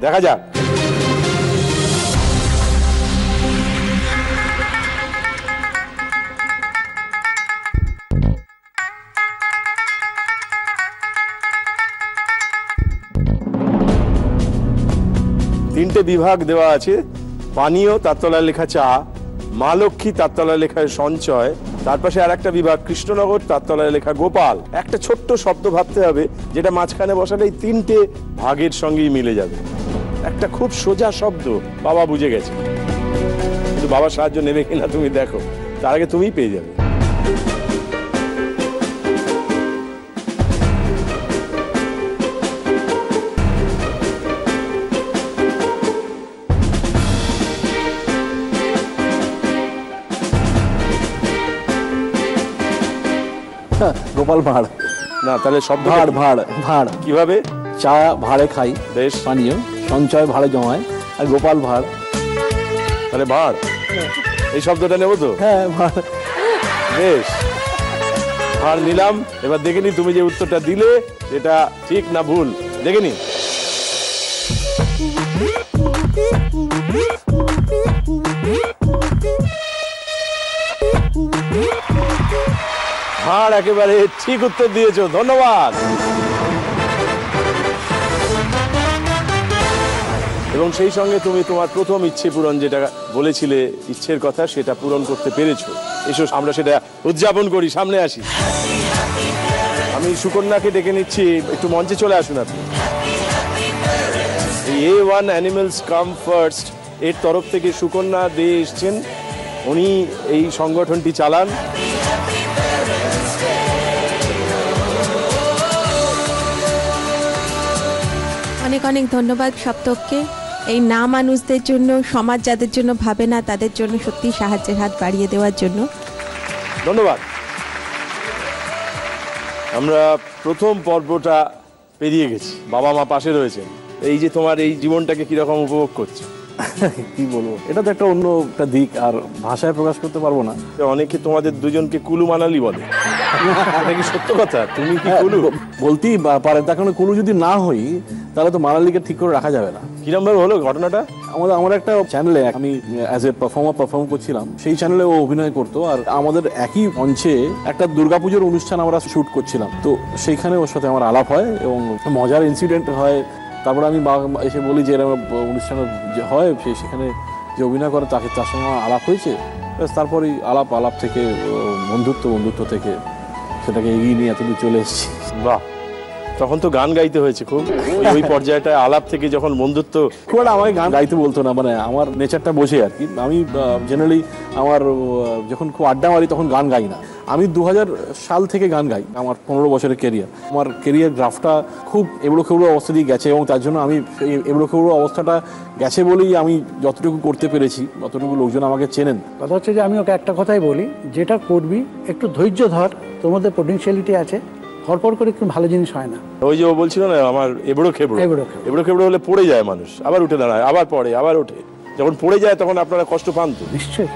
দেখা যাক। তিনটে বিভাগ দেওয়া আছে, পানীয়, তার তলায় লেখা চা, মা লক্ষ্মী, তার তলায় লেখা সঞ্চয়, তার পাশে আর একটা বিভাগ কৃষ্ণনগর, তার তলায় লেখা গোপাল। একটা ছোট্ট শব্দ ভাবতে হবে যেটা মাঝখানে বসালে এই তিনটে ভাগের সঙ্গেই মিলে যাবে। একটা খুব সোজা শব্দ, বাবা বুঝে গেছে, কিন্তু বাবার সাহায্য নেবে কিনা তুমি দেখো, তার আগে তুমিই পেয়ে যাবে। গোপাল ভাঁড়। না, তাহলে শব্দ ভাঁড় ভাঁড় ভাঁড় কিভাবে? চা ভাঁড়ে খাই, বেশ। পানীয়, সঞ্চয় ভাঁড়ে জমায়, আর গোপাল ভাঁড়। তাহলে ভাঁড় এই শব্দটা নেবো তো? হ্যাঁ ভাঁড়। বেশ, ভাঁড় নিলাম। এবার দেখে নি তুমি যে উত্তরটা দিলে এটা ঠিক না ভুল, দেখে নি। ভাঁড় একেবারে ঠিক উত্তর দিয়েছো, ধন্যবাদ। এবং সেই সঙ্গে তুমি তোমার প্রথম ইচ্ছে পূরণ, যেটা বলেছিলে ইচ্ছের কথা, সেটা পূরণ করতে পেরেছো। এসো আমরা সেটা উদযাপন করি, সামনে আসি। আমি সুকন্যাকে ডেকে নিচ্ছি, একটু মঞ্চে চলে আসুন আপনি। A1 অ্যানিমেলস কাম ফার্স্ট এর তরফ থেকে সুকন্যা দে এসছেন, উনি এই সংগঠনটি চালান। অনেক অনেক ধন্যবাদ সপ্তককে। এই না মানুষদের জন্য, সমাজ যাদের জন্য ভাবে না তাদের জন্য সত্যি সাহায্যের হাত বাড়িয়ে দেওয়ার জন্য ধন্যবাদ। আমরা প্রথম পর্বটা পেরিয়ে গেছি, বাবা মা পাশে রয়েছেন। এই যে তোমার এই জীবনটাকে কিরকম উপভোগ করছো? কি বলবো, এটা তো একটা অন্য একটা দিক, আর ভাষায় প্রকাশ করতে পারবো না। অনেকে তোমাদের দুজনকে কুলু মানালি বলে, এটা কি সত্য কথা? তুমি কি কুলু? বলতেই পারে, তার কারণে কুলু যদি না হই তাহলে তো মানালিকে ঠিক করে রাখা যাবে না। কিরম ভাবে হলো ঘটনাটা? আমার একটা চ্যানেলে আমি অ্যাজ এ পারফর্ম করছিলাম, সেই চ্যানেলে ও অভিনয় করতো, আর আমাদের একই মঞ্চে একটা দুর্গাপুজোর অনুষ্ঠান আমরা শুট করছিলাম। তো সেইখানে ওর সাথে আমার আলাপ হয় এবং মজার ইনসিডেন্ট হয়। তারপরে আমি এসে বলি যে এরকম অনুষ্ঠানে যে হয় সেখানে যে অভিনয় করে তার সঙ্গে আমার আলাপ হয়েছে। তারপরে আলাপ থেকে বন্ধুত্ব থেকে সেটাকে এগিয়ে নিয়ে এতদূর চলে এসেছি। বাহ, তখন তো গান গাইতে হয়েছে খুব। ওই পর্যায়টা আলাপ থেকে যখন বন্ধুত্ব। খুব একটা আমাকে গান গাইতে বলতো না, মানে আমার নেচারটা বোঝে আর কি। আমি জেনারেলি আমার যখন খুব আড্ডা মারি তখন গান গাই না। আমি 2000 সাল থেকে গান গাই, আমার 15 বছরের কেরিয়ার। আমার কেরিয়ার গ্রাফটা খুব এবড়ো খেবড়ো অবস্থা দিয়ে গেছে, এবং তার জন্য আমি এই এবড়ো খেবড়ো অবস্থাটা গেছে বলেই আমি যতটুকু করতে পেরেছি, ততটুকু লোকজন আমাকে চেনেন। কথা হচ্ছে যে আমি ওকে একটা কথাই বলি, যেটা করবি একটু ধৈর্য ধর, তোর মধ্যে পোটেনশিয়ালিটি আছে, হরপর করে একটু ভালো জিনিস হয় না। ওই যে ও বলছিল না, আমার এবড়ো খেবড়ো হলে পড়ে যায় মানুষ, আবার উঠে দাঁড়ায়, আবার পড়ে, আবার ওঠে। যখন পড়ে যায় তখন আপনারা কষ্ট পান তো? নিশ্চয়ই,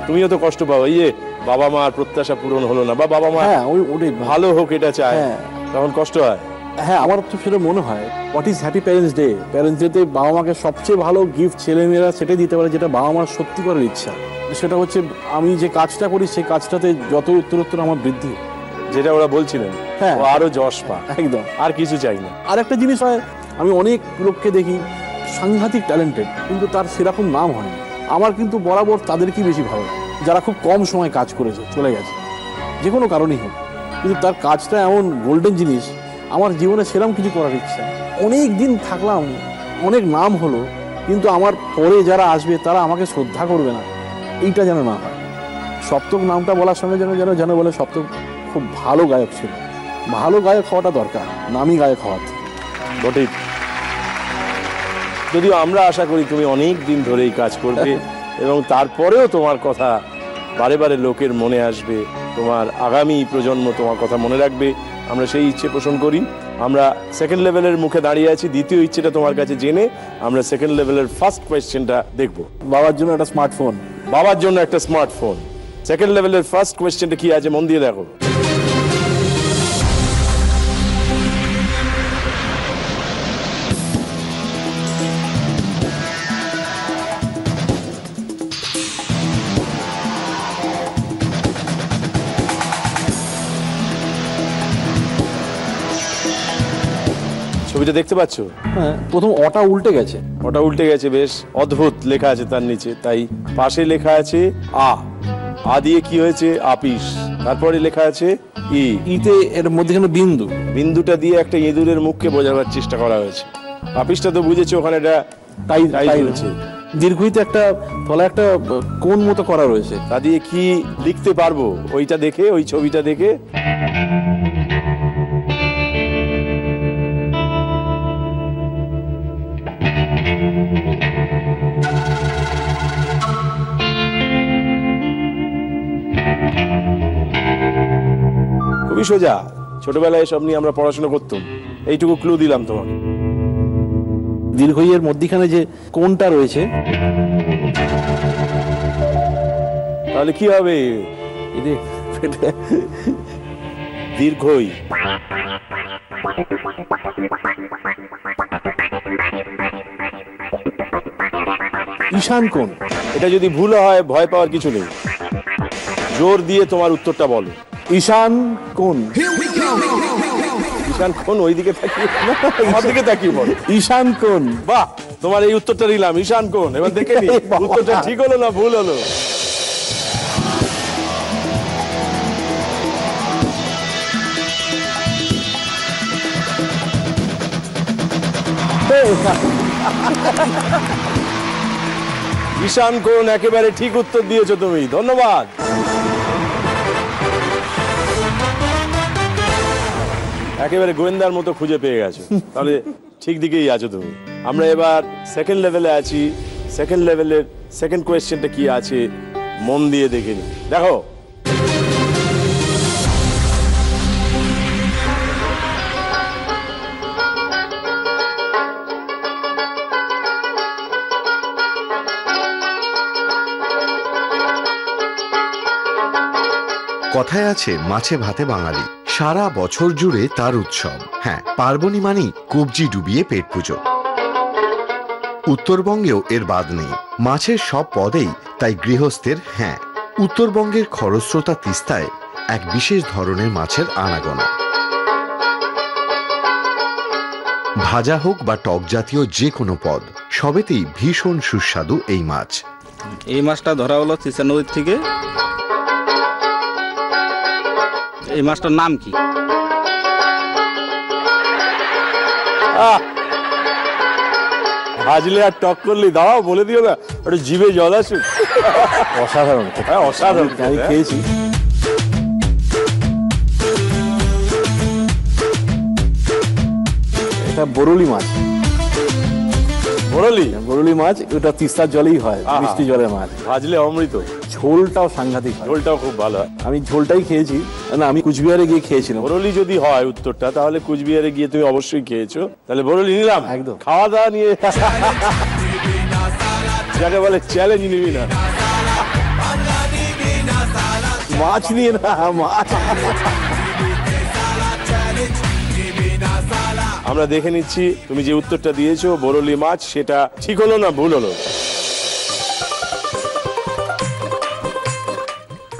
তুমিও তো কষ্ট পাও। এই যে বাবা মার প্রত্যাশা পূরণ হলো না, বা বাবা মা ভালো হোক এটা চায়, তখন কষ্ট হয়। হ্যাঁ, আমার তো সেটা মনে হয়। What is happy parents day? Parents ডেতে বাবা মাকে সবচেয়ে ভালো গিফট ছেলেমেয়েরা সেটাই দিতে পারে, যেটা বাবা মার সত্যি করার ইচ্ছা। সেটা হচ্ছে আমি যে কাজটা করি সেই কাজটাতে যত উত্তরোত্তর আমার বৃদ্ধি, যেটা ওরা বলছিলেন। হ্যাঁ, আরো যশ পা, একদম, আর কিছু চাই না। আর একটা জিনিস হয়, আমি অনেক লোককে দেখি সাংঘাতিক ট্যালেন্টেড, কিন্তু তার সেরকম নাম হয়নি। আমার কিন্তু বরাবর তাদেরকেই বেশি ভালো লাগে, যারা খুব কম সময় কাজ করেছে, চলে গেছে, যে কোনো কারণেই হোক, কিন্তু তার কাজটা এমন গোল্ডেন জিনিস। আমার জীবনে সেরকম কিছু করার ইচ্ছা। অনেক দিন থাকলাম, অনেক নাম হলো, কিন্তু আমার পরে যারা আসবে তারা আমাকে শ্রদ্ধা করবে না, এইটা যেন না হয়। সপ্তক নামটা বলার সঙ্গে যেন বলে সপ্তক খুব ভালো গায়ক ছিল। ভালো গায়ক হওয়াটা দরকার, নামী গায়ক হওয়ার বটেই। যদিও আমরা আশা করি তুমি অনেক দিন ধরে এই কাজ করবে, এবং তারপরেও তোমার কথা বারে বারে লোকের মনে আসবে, তোমার আগামী প্রজন্ম তোমার কথা মনে রাখবে। আমরা সেই ইচ্ছে পোষণ করি। আমরা সেকেন্ড লেভেলের মুখে দাঁড়িয়ে আছি। দ্বিতীয় ইচ্ছেটা তোমার কাছে জেনে আমরা সেকেন্ড লেভেলের ফার্স্ট কোয়েশ্চেনটা দেখব। বাবার জন্য একটা স্মার্টফোন। বাবার জন্য একটা স্মার্টফোন। সেকেন্ড লেভেলের ফার্স্ট কোয়েশ্চেনটা কি আছে, মন দিয়ে দেখো। ছবিটা দেখতে পাচ্ছ? হ্যাঁ, প্রথম অটা উল্টে গেছে। ওটা উল্টে গেছে, বেশ অদ্ভুত লেখা আছে তার নিচে। তাই পাশে লেখা আছে আ দিয়ে কি হয়েছে, আপিস। তারপরে লেখা আছে ইতে এর মধ্যেখানে বিন্দু, বিন্দুটা দিয়ে একটা ইঁদুরের মুখকে বোঝাবার চেষ্টা করা হয়েছে। আপিসটা তো বুঝেছো, ওখানে এটা টাই রয়েছে। দীর্ঘইতে একটা তলা একটা কোণ মতো করা রয়েছে। তা দিয়ে কি লিখতে পারবো ওইটা দেখে, ওই ছবিটা দেখে? খুবই সোজা। ছোটবেলায় সব নিয়ে আমরা পড়াশোনা করতাম। এইটুকু ক্লু দিলাম তোমাকে। দীর্ঘইয়ের মধ্যিখানে যে কোণটা রয়েছে, তাহলে কি হবে? দীর্ঘই। ঈশান কোণ। এটা যদি ভুল হয় ভয় পাওয়ার কিছু নেই, জোর দিয়ে তোমার উত্তরটা বলো। ঈশান কোণ। ঈশান কোণ ওইদিকে তাকিয়ে, আমার দিকে তাকিয়ে বলো। ঈশান কোণ। বাহ, তোমার এই উত্তরটা নিলাম, ঈশান কোণ। এবার দেখে নি উত্তরটা ঠিক হলো না ভুল হলো। ঈশান কোণ একেবারে ঠিক উত্তর দিয়েছো তুমি, ধন্যবাদ। একেবারে গোয়েন্দার মতো খুঁজে পেয়ে গেছো, তাহলে ঠিক দিকেই আছো তুমি। আমরা এবার সেকেন্ড লেভেলে আছি। সেকেন্ড লেভেলের সেকেন্ড কোয়েশ্চেনটা কি আছে মন দিয়ে দেখে নি। দেখো, কথায় আছে মাছে ভাতে বাঙালি, সারা বছর জুড়ে তার উৎসব। হ্যাঁ, পার্বণী মানেই কবজি ডুবিয়ে পেট পুজো। উত্তরবঙ্গেও এর বাদ নেই, মাছের সব পদেই তাই গৃহস্থের হ্যাঁ। উত্তরবঙ্গের খরস্রোতা তিস্তায় এক বিশেষ ধরনের মাছের আনাগোনা। ভাজা হোক বা টক জাতীয় যে কোনো পদ, সবেতেই ভীষণ সুস্বাদু এই মাছ। এই মাছটা ধরা হলো তিস্তা নদীর থেকে। এই মাছটার নাম কি? ভাজলে আর টক করলি, দাও বলে দিও না, ওটা জিভে জল আসুক। অসাধারণ, হ্যাঁ অসাধারণ, আমি খেয়েছি। এটা বরুলি মাছ। বরুলি মাছ, ওটা তিস্তার জলেই হয়, মিষ্টি জলের মাছ। ভাজলে অমৃত। ঝোলটাও সাংঘাতিক, ঝোলটাও খুব ভালো হয়। আমি ঝোলটাই খেয়েছি, না আমি কুচবিহারে গিয়ে খেয়েছিলাম। বরলি যদি হয় উত্তরটা, তাহলে কুচবিহারে গিয়ে তুমি অবশ্যই খেয়েছো, তাহলে বরলি নিলাম। একদম খাওয়া দাওয়া নিয়ে যাকে বলে চ্যালেঞ্জ নিবি না, মাছ নিয়ে না, মাছ। আমরা দেখে নিচ্ছি তুমি যে উত্তরটা দিয়েছো বরলি মাছ, সেটা ঠিক হলো না ভুল হলো।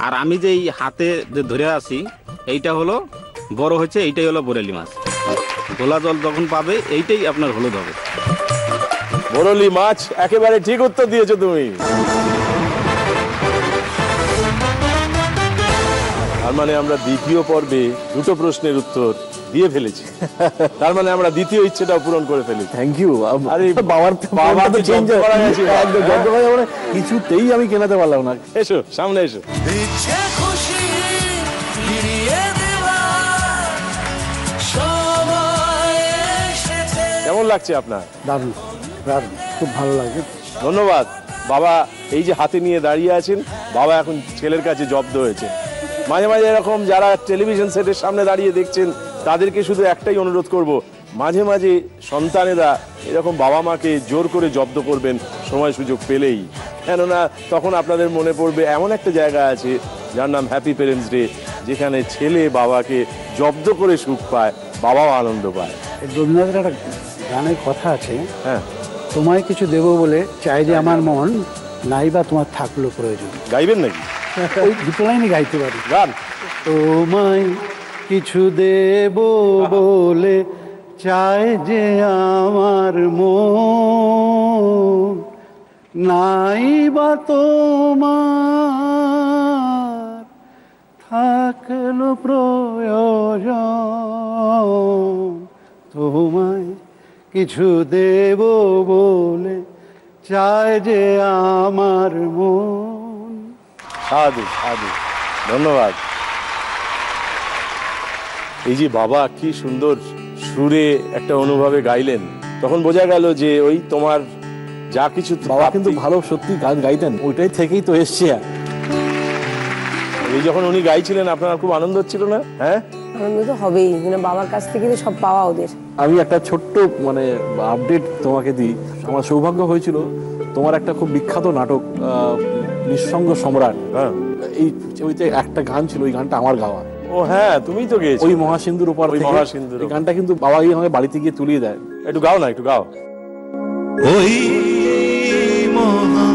আর আমি যে এই হাতে যে ধরে আছি, এইটা হলো বড় হচ্ছে, এইটাই হলো বরেলি মাছ। গোলা জল যখন পাবে এইটাই আপনার হলুদ হবে। বরলি মাছ, একেবারে ঠিক উত্তর দিয়েছো তুমি। তার মানে আমরা দ্বিতীয় পর্বে দুটো প্রশ্নের উত্তর দিয়ে ফেলেছি, তার মানে আমরা দ্বিতীয় ইচ্ছেটাও পূরণ করে ফেলেছি। Thank you. আরে বাবার বাবাকে চেঞ্জ করা গেছে, কিছুতেই আমি কেনাতে পারলাম না। এসো সামনে এসো। কেমন লাগছে আপনার? দারুণ, দারুণ, খুব ভালো লাগে। ধন্যবাদ। বাবা এই যে হাতে নিয়ে দাঁড়িয়ে আছেন, বাবা এখন ছেলের কাছে জব্দ হয়েছে। মাঝে মাঝে এরকম যারা টেলিভিশন সেটের সামনে দাঁড়িয়ে দেখছেন, তাদেরকে শুধু একটাই অনুরোধ করব, মাঝে মাঝে সন্তানেরা এরকম বাবা মাকে জোর করে জব্দ করবেন সময় সুযোগ পেলেই, কেননা তখন আপনাদের মনে পড়বে এমন একটা জায়গা আছে যার নাম হ্যাপি প্যারেন্টস ডে, যেখানে ছেলে বাবাকে জব্দ করে সুখ পায়, বাবাও আনন্দ পায়। রবীন্দ্রনাথের একটা গানের কথা আছে, হ্যাঁ, তোমায় কিছু দেবো বলে চাই যে আমার মন, নাই বা তোমার থাকলো প্রয়োজন। গাইবেন নাকি? ওই দুটো লাইনই গাইতে পারি। গান। তোমায় কিছু দেব বলে চায় যে আমার মন, নাই বা তোমার থাকলো প্রয়োজন। তোমায় কিছু দেব বলে চায় যে আমার মন। সাধু সাধু, ধন্যবাদ। এই যে বাবা কি সুন্দর সুরে একটা অনুভবে গাইলেন, তখন বোঝা গেল যে ওই তোমার যা কিছু, বাবা কিন্তু ভালো সত্যি গান গাইতেন, ওইটাই থেকেই তো এসছে। এই যখন উনি গাইছিলেন আপনার খুব আনন্দ হচ্ছিল না? হ্যাঁ, আনন্দ তো হবেই, মানে বাবার কাছ থেকে তো সব পাওয়া ওদের। আমি একটা ছোট্ট মানে আপডেট তোমাকে দিই। আমার সৌভাগ্য হয়েছিল তোমার একটা খুব বিখ্যাত নাটক নিঃসঙ্গ সম্রাট, এই ওইতে একটা গান ছিল, ওই গানটা আমার গাওয়া। ও হ্যাঁ, তুমিই তো গেয়েছো ওই মহাসিন্ধুর উপর থেকে। মহাসিন্ধুর এই গানটা কিন্তু বাবা গিয়ে আমাকে বাড়িতে গিয়ে তুলিয়ে দেয়। একটু গাও না, একটু গাও। ওই মহা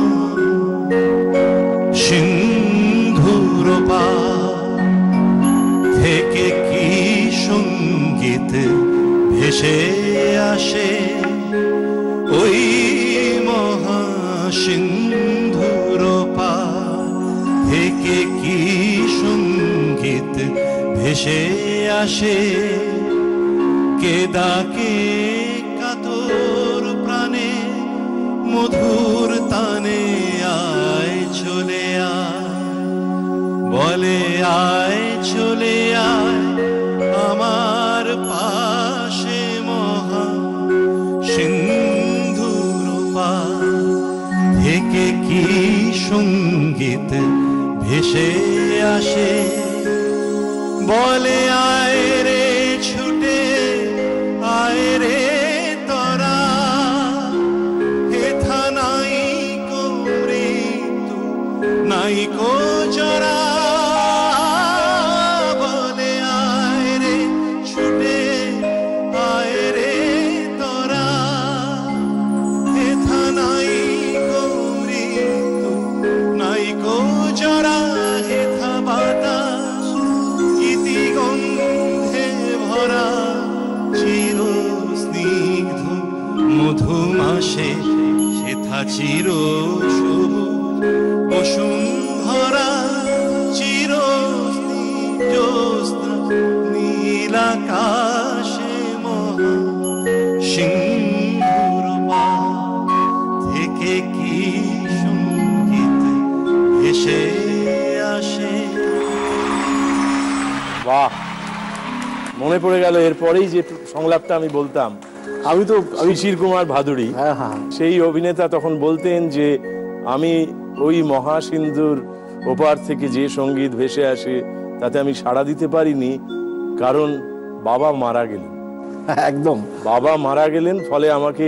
সিন্ধুর পার থেকে কি সঙ্গীত ভেসে আসে, ওই মহা সিন্ধুর পার থেকে কি সঙ্গীত ভেসে আসে, কে ডাকে কাতর প্রাণে মধুর তানে, আয় চলে আয়, বলে আয় চলে আয় আমার পাশে, মহা সিন্ধুর পার থেকে কি সঙ্গীত ভেসে আসে, বলে আয় রে ছুটে আয় রে তোরা, হেথা নাই কো মৃত্যু নাই কো জরা, বলে আয় রে ছুটে আয় রে তোরা, হেথা নাই কো মৃত্যু নাই কো জরা, হেথা বাতাস ইতি গন্ধে ভরা, চির স্নিগ্ধ মধুমাসে সেথা চির সবুজ বসুন্ধরা, চির জ্যোৎস্না নীলাকাশে, মহা সিন্ধুর পার থেকে কি সঙ্গীত ভেসে আসে। বাহ, মনে পড়ে গেল এরপরেই যে সংলাপটা আমি বলতাম। আমি তো শিশির কুমার ভাদুড়ী, সেই অভিনেতা তখন বলতেন যে আমি ওই মহাসিন্ধুর ওপার থেকে যে সঙ্গীত ভেসে আসে তাতে আমি সাড়া দিতে পারিনি, কারণ বাবা মারা গেলেন। একদম, বাবা মারা গেলেন, ফলে আমাকে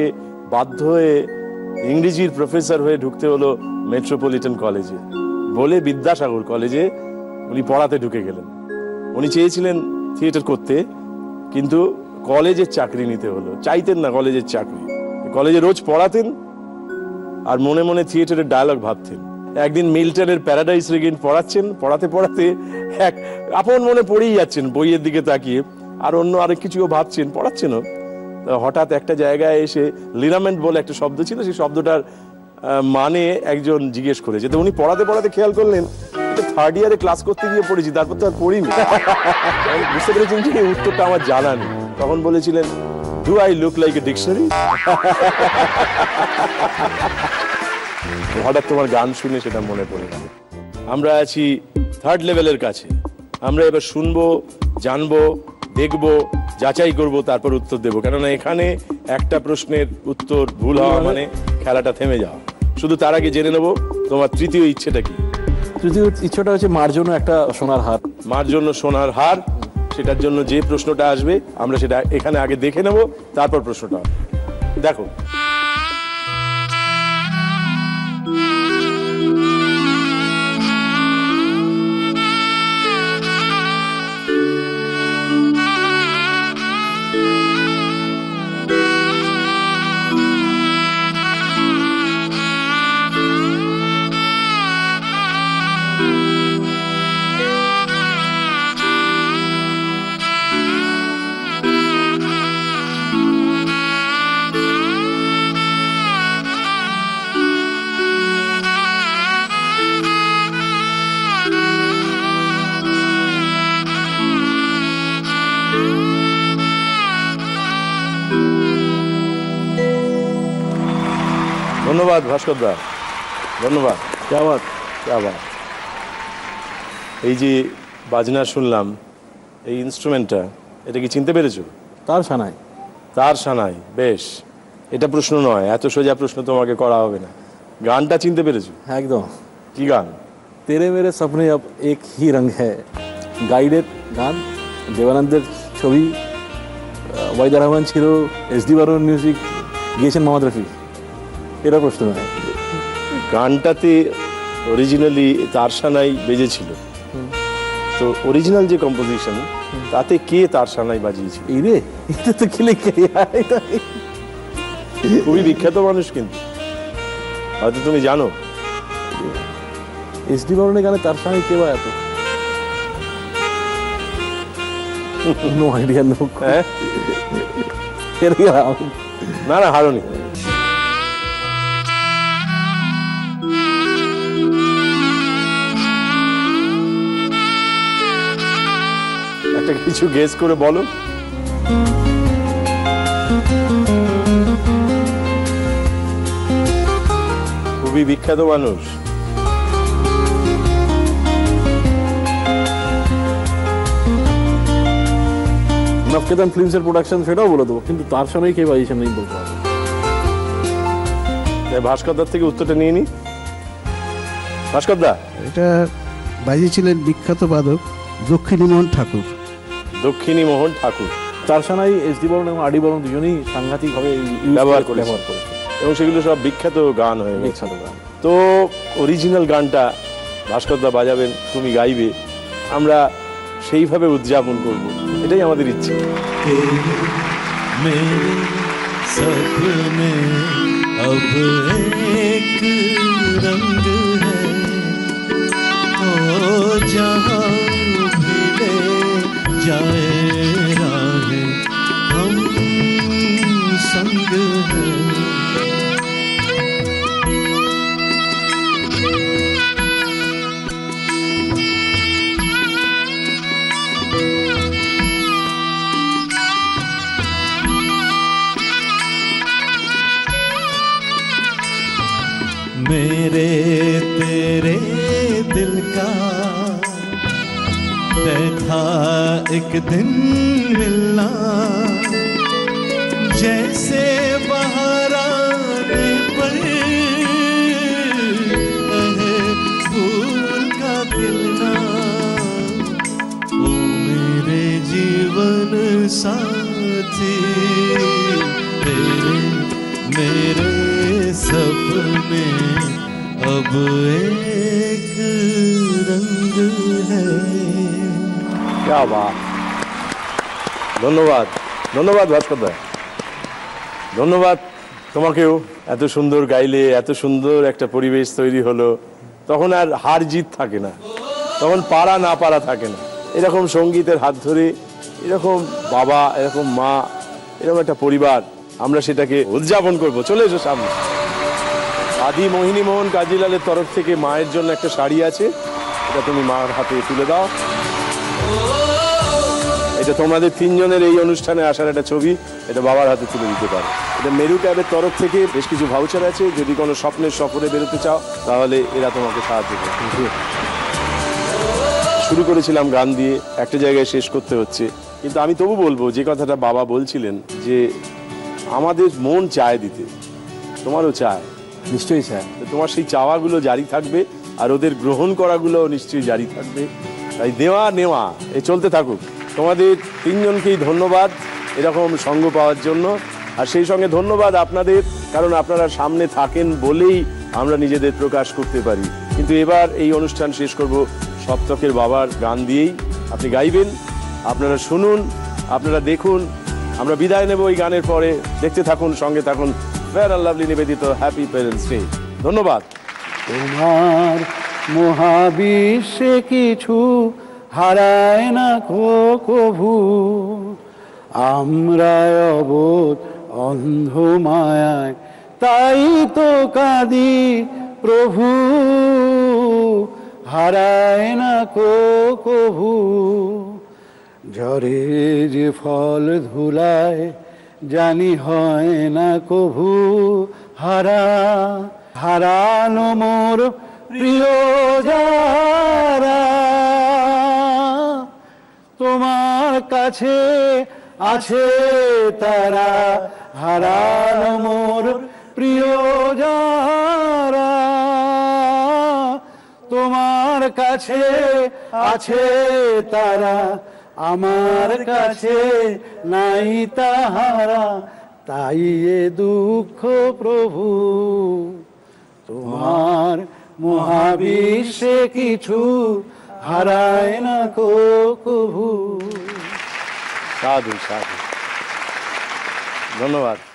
বাধ্য হয়ে ইংরেজির প্রফেসর হয়ে ঢুকতে হলো মেট্রোপলিটন কলেজে, বলে বিদ্যাসাগর কলেজে উনি পড়াতে ঢুকে গেলেন। উনি চেয়েছিলেন থিয়েটার করতে, কিন্তু কলেজের চাকরি নিতে হলো, চাইতেন না কলেজের চাকরি। কলেজে রোজ পড়াতেন আর মনে মনে থিয়েটারের ডায়লগ ভাবতেন। একদিন মিল্টনের প্যারাডাইস রেগেন্ট পড়াচ্ছেন, পড়াতে পড়াতে এক আপন মনে পড়েই যাচ্ছেন বইয়ের দিকে তাকিয়ে, আর অন্য আরেক কিছুও ভাবছেন, পড়াচ্ছেনও। হঠাৎ একটা জায়গায় এসে লিনামেন্ট বলে একটা শব্দ ছিল, সেই শব্দটার মানে একজন জিজ্ঞেস করেছে। তো উনি পড়াতে পড়াতে খেয়াল করলেন থার্ড ইয়ারে ক্লাস করতে গিয়ে পড়েছি, তারপর তো আর পড়িনি। বুঝতে পেরেছেন যে এই উত্তরটা আমার জানা নেই। তখন বলেছিলেন, do I look like a dictionary? হঠাৎ তোমার গান শুনে সেটা মনে পড়ে গেল। আমরা আছি থার্ড লেভেলের কাছে। আমরা এবার শুনবো, জানবো, দেখবো, যাচাই করব, তারপর উত্তর দেবো। কেননা এখানে একটা প্রশ্নের উত্তর ভুল হওয়া মানে খেলাটা থেমে যাওয়া। শুধু তার আগে জেনে নেবো তোমার তৃতীয় ইচ্ছেটা কি। তৃতীয় ইচ্ছেটা হচ্ছে মার জন্য একটা সোনার হার। মার জন্য সোনার হার, সেটার জন্য যে প্রশ্নটা আসবে আমরা সেটা এখানে আগে দেখে নেব, তারপর প্রশ্নটা দেখো। ধন্যবাদ ভাস্কর দা, ধন্যবাদ। এই যে বাজনা শুনলাম, এই ইনস্ট্রুমেন্টটা, এটা কি চিনতে পেরেছো? তার সানাই। তার সানাই, বেশ। এটা প্রশ্ন নয়, এত সোজা প্রশ্ন তোমাকে করা হবে না। গানটা চিনতে পেরেছো? একদম। কি গান? তেরে মেরে সপনে আব এক হি রঙ হ্যায়, গাইডের গান। দেবানন্দের ছবি, ওয়াইদা রহমান ছিল, এসডি বর্মন মিউজিক, গিয়েছেন মোহাম্মদ রফি, এরা প্রশ্ন নয়। গানটাতে অরিজিনালি তারসানাই বেজেছিল, তো অরিজিনাল যে কম্পোজিশন তাতে কে তারসানাই বাজিয়েছিল? এই রে, এটা তো খেলে খুবই বিখ্যাত মানুষ, কিন্তু হয়তো তুমি জানো। এসডি বর্মনের গানে তারসানাই কে বা এত? No idea, no. হ্যাঁ, না না, হারনি। একটা কিছু গেস করে বলো। খুবই বিখ্যাত মানুষ। নফকেতন ফিল্মসের প্রোডাকশন, সেটাও বলে দেবো, কিন্তু তার সঙ্গে কে বাজিয়েছেন নেই বলতে পারবো। ভাস্করদার থেকে উত্তরটা নিয়ে নি। ভাস্করদা, এটা বাজিয়েছিলেন বিখ্যাত বাদক দক্ষিণী মোহন ঠাকুর। দক্ষিণী মোহন ঠাকুর। তারসানাই এসডি বর্মন এবং আরডি বর্মন দুজনেই সাংঘাতিকভাবে ব্যবহার করেছে, এবং সেগুলো সব বিখ্যাত গান হয়ে গেছে। তো অরিজিনাল গানটা ভাস্করদা বাজাবেন, তুমি গাইবে, আমরা সেইভাবে উদযাপন করব, এটাই আমাদের ইচ্ছে। मेरे सपने अब एक रंग है, ओ जहाँ भी ले जाए राहें हम संग हैं। मेरे तेरे दिल का तय था एक दिन मिलना, जैसे बाहर आने पर फूल का खिलना। ओ मेरे जीवन साथी, तेरे मेरे सपने अब एक रंग है। क्या बात, ধন্যবাদ, ধন্যবাদ ভাস্করদা, ধন্যবাদ তোমাকেও। এত সুন্দর গাইলে, এত সুন্দর একটা পরিবেশ তৈরি হলো, তখন আর হার জিত থাকে না, তখন পারা না পারা থাকে না। এরকম সঙ্গীতের হাত ধরে, এরকম বাবা, এরকম মা, এরকম একটা পরিবার, আমরা সেটাকে উদযাপন করব। চলে এসো সামনে। আদি মোহিনী মোহন কাজীলালের তরফ থেকে মায়ের জন্য একটা শাড়ি আছে, এটা তুমি মার হাতে তুলে দাও। এটা তোমাদের তিনজনের এই অনুষ্ঠানে আসার একটা ছবি, এটা বাবার হাতে তুলে দিতে পারো। এটা মেরু ক্যাবের তরফ থেকে বেশ কিছু ভাউচার আছে, যদি কোনো স্বপ্নের সফরে বেরোতে চাও তাহলে এরা তোমাকে সাহায্য করবে। শুরু করেছিলাম গান দিয়ে, একটা জায়গায় শেষ করতে হচ্ছে, কিন্তু আমি তবু বলবো যে কথাটা বাবা বলছিলেন, যে আমাদের মন চায় দিতে, তোমারও চায়, নিশ্চয়ই চায়, তোমার সেই চাওয়াগুলো জারি থাকবে, আর ওদের গ্রহণ করাগুলো নিশ্চয়ই জারি থাকবে। তাই দেওয়া নেওয়া এ চলতে থাকুক। তোমাদের তিনজনকেই ধন্যবাদ এরকম সঙ্গ পাওয়ার জন্য, আর সেই সঙ্গে ধন্যবাদ আপনাদের, কারণ আপনারা সামনে থাকেন বলেই আমরা নিজেদের প্রকাশ করতে পারি। কিন্তু এবার এই অনুষ্ঠান শেষ করব সপ্তকের বাবার গান দিয়েই। আপনি গাইবেন, আপনারা শুনুন, আপনারা দেখুন, আমরা বিদায় নেব এই গানের পরে। দেখতে থাকুন, সঙ্গে থাকুন। ফেয়ার অ্যান্ড লাভলি নিবেদিত হ্যাপি প্যারেন্টস ডে। ধন্যবাদ। তোমার মহাবিশ্বে কিছু হারায় না কভু, আমরা অবোধ অন্ধ মায়ায়, তাই তো কাঁদি প্রভু, হারায় না কভু। ঝরে যে ফল ধুলায়, জানি হয় না কভু হারানো মোর প্রিয় যারা, তোমার কাছে আছে তারা, হারানো মোর প্রিয় যারা, তোমার কাছে আছে তারা, আমার কাছে নাই তাহারা, তাই এ দুঃখ প্রভু। তোমার মহাবিশ্বে কিছু হারায় না কভু। সাধু সাধু, ধন্যবাদ।